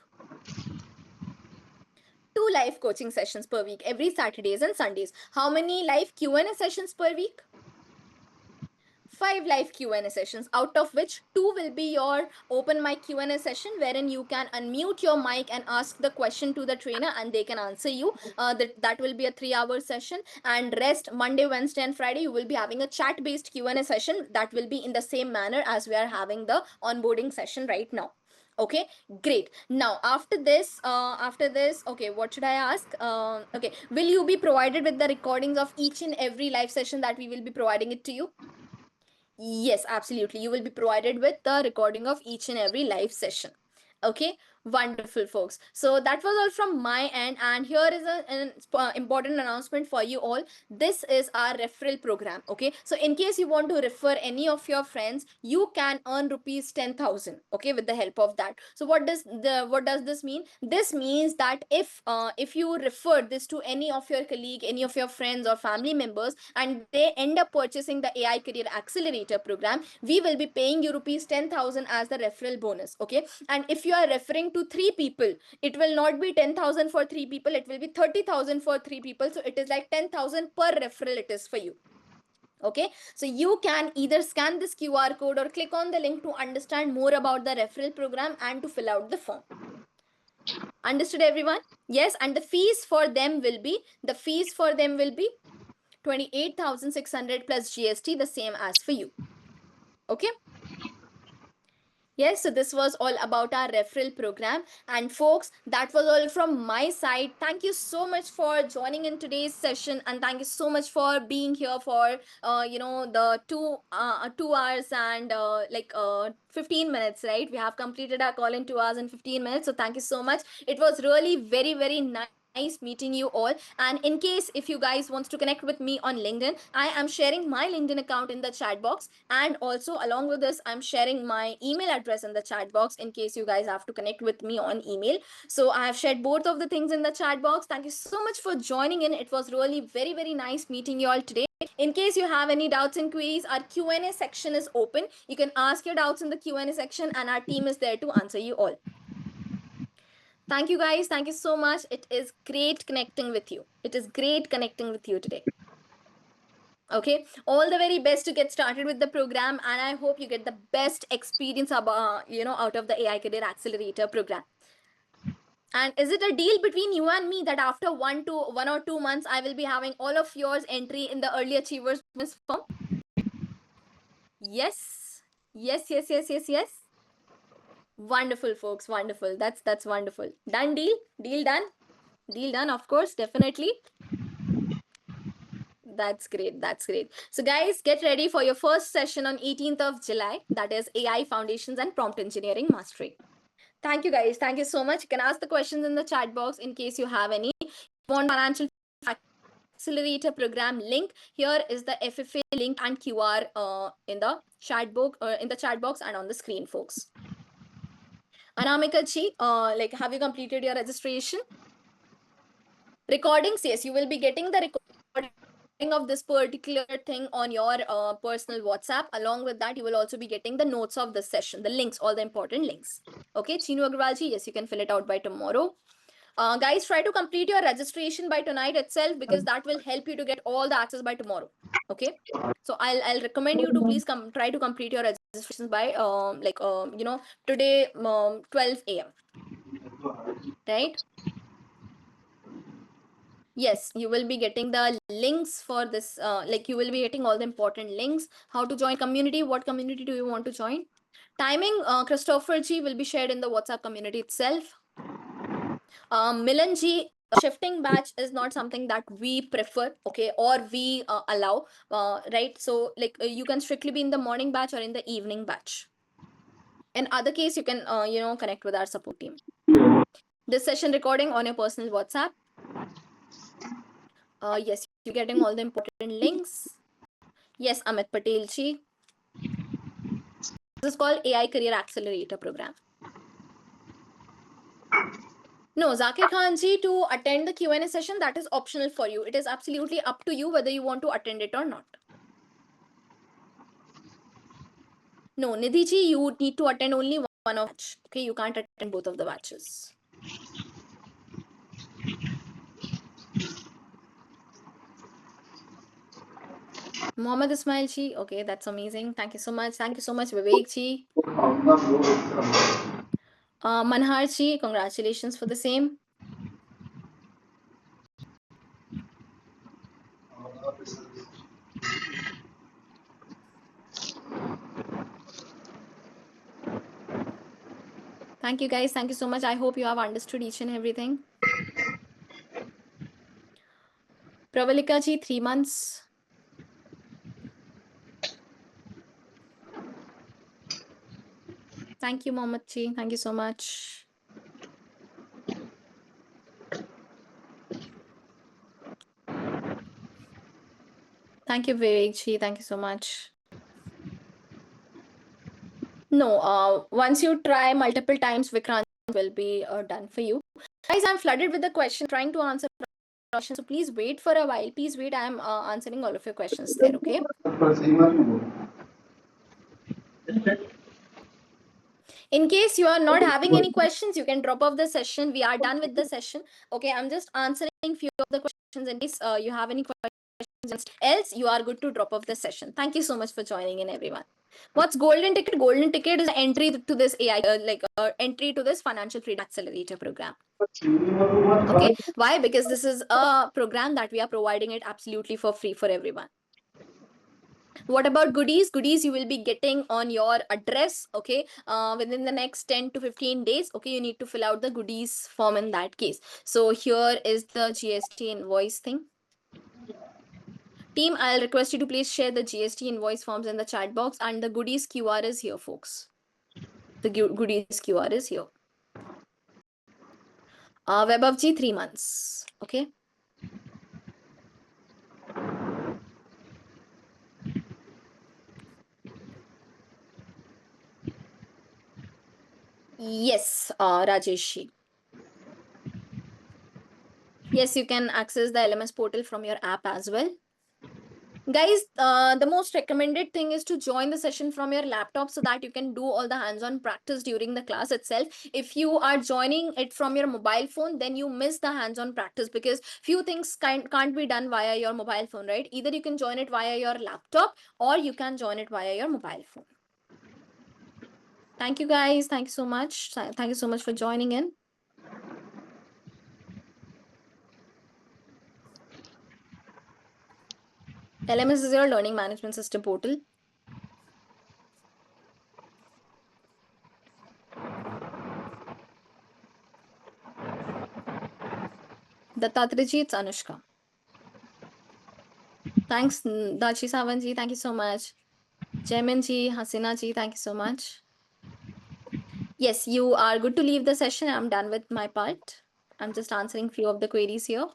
2 live coaching sessions per week, every Saturdays and Sundays. How many live Q&A sessions per week? 5 live Q&A sessions, out of which 2 will be your open mic Q&A session, wherein you can unmute your mic and ask the question to the trainer and they can answer you. That will be a 3-hour session, and rest Monday, Wednesday and Friday you will be having a chat based Q&A session that will be in the same manner as we are having the onboarding session right now. Okay, great. Now after this, okay, what should I ask? Okay, will you be provided with the recordings of each and every live session that we will be providing it to you? Yes, absolutely. You will be provided with the recording of each and every live session. Okay, wonderful, folks. So that was all from my end, and here is an important announcement for you all. This is our referral program. Okay, so in case you want to refer any of your friends, you can earn rupees 10,000. Okay, with the help of that. So what does this mean? This means that if you refer this to any of your colleague, any of your friends or family members, and they end up purchasing the AI Career Accelerator program, we will be paying you rupees 10,000 as the referral bonus. Okay, and if you are referring to 3 people, it will not be 10,000 for 3 people, it will be 30,000 for 3 people. So it is like 10,000 per referral it is for you. Okay, so you can either scan this QR code or click on the link to understand more about the referral program and to fill out the form. Understood, everyone? Yes, and the fees for them will be 28,600 plus GST, the same as for you. Okay. Yes, so this was all about our referral program. And folks, that was all from my side. Thank you so much for joining in today's session, and thank you so much for being here for the 2 hours and 15 minutes, right? We have completed our call in 2 hours and 15 minutes. So thank you so much. It was really very, very nice meeting you all. And in case if you guys want to connect with me on LinkedIn, I am sharing my LinkedIn account in the chat box, and also along with this I'm sharing my email address in the chat box in case you guys have to connect with me on email. So I have shared both of the things in the chat box. Thank you so much for joining in. It was really very, very nice meeting you all today. In case you have any doubts and queries, our Q&A section is open. You can ask your doubts in the Q&A section, and our team is there to answer you all. Thank you guys. Thank you so much. It is great connecting with you. It is great connecting with you today. Okay, all the very best to get started with the program, and I hope you get the best experience about, out of the AI Career Accelerator program. And is it a deal between you and me that after 1 or 2 months I will be having all of yours entry in the early achievers firm? Yes. Yes. Wonderful, folks. Wonderful. That's wonderful. Done deal? Deal done? Deal done, of course, definitely. That's great. That's great. So guys, get ready for your first session on 18th of July. That is AI Foundations and Prompt Engineering Mastery. Thank you guys. Thank you so much. You can ask the questions in the chat box in case you have any. If you want financial accelerator program link, here is the FFA link and QR in the chat box and on the screen, folks. Anamika Chi, have you completed your registration? Recordings, yes, you will be getting the recording of this particular thing on your personal WhatsApp. Along with that, you will also be getting the notes of this session, the links, all the important links. Okay, Chinu Agrawalji, yes, you can fill it out by tomorrow. Guys, try to complete your registration by tonight itself, because that will help you to get all the access by tomorrow. Okay, so I'll recommend you to please try to complete your registrations by today 12 a.m. right? Yes, you will be getting the links for this, you will be getting all the important links, how to join community, what community do you want to join. Timing, Christopher G will be shared in the WhatsApp community itself. Milan G, shifting batch is not something that we prefer, okay, or we allow, right? So you can strictly be in the morning batch or in the evening batch. In other case, you can, connect with our support team. This session recording on your personal WhatsApp. Yes, you're getting all the important links. Yes, Amit Patel ji. This is called AI Career Accelerator Program. No, Zakir Khan ji, to attend the Q&A session, that is optional for you. It is absolutely up to you whether you want to attend it or not. No, Nidhi ji, you need to attend only one of batch. Okay, you can't attend both of the batches. Mohammed Ismail ji, okay, that's amazing. Thank you so much. Thank you so much, Vivek ji. Manhar ji, congratulations for the same. Thank you guys. Thank you so much. I hope you have understood each and everything. Pravalika ji, 3 months. Thank you, Mohammed ji. Thank you so much. Thank you, Vivek ji. Thank you so much. No, once you try multiple times, Vikrant will be done for you. Guys, I'm flooded with the question, trying to answer questions. So please wait for a while. Please wait. I'm answering all of your questions there, okay? In case you are not having any questions, you can drop off the session. We are done with the session. Okay, I'm just answering few of the questions. In case you have any questions, else you are good to drop off the session. Thank you so much for joining in, everyone. What's golden ticket? Golden ticket is entry to this AI, entry to this Financial Freedom Accelerator program. Okay, why? Because this is a program that we are providing it absolutely for free for everyone. What about goodies? Goodies you will be getting on your address, okay, within the next 10 to 15 days. Okay, you need to fill out the goodies form in that case. So here is the GST invoice thing. Team, I'll request you to please share the GST invoice forms in the chat box, and the goodies QR is here, folks. The goodies QR is here. Webavji, 3 months. Okay. Yes, Rajesh. Yes, you can access the LMS portal from your app as well. Guys, the most recommended thing is to join the session from your laptop so that you can do all the hands-on practice during the class itself. If you are joining it from your mobile phone, then you miss the hands-on practice because few things can't be done via your mobile phone, right? Either you can join it via your laptop or you can join it via your mobile phone. Thank you guys. Thank you so much. Thank you so much for joining in. LMS is your learning management system portal. Dattatraji, it's Anushka. Thanks, Dachi Savanji. Thank you so much. Jaimin ji, Hasina ji, thank you so much. Yes, you are good to leave the session. I'm done with my part. I'm just answering few of the queries here.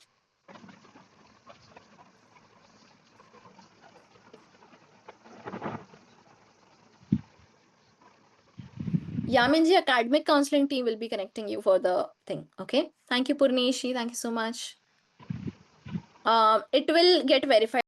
Yaminji, academic counseling team will be connecting you for the thing. Okay. Thank you, Purnishi. Thank you so much. It will get verified.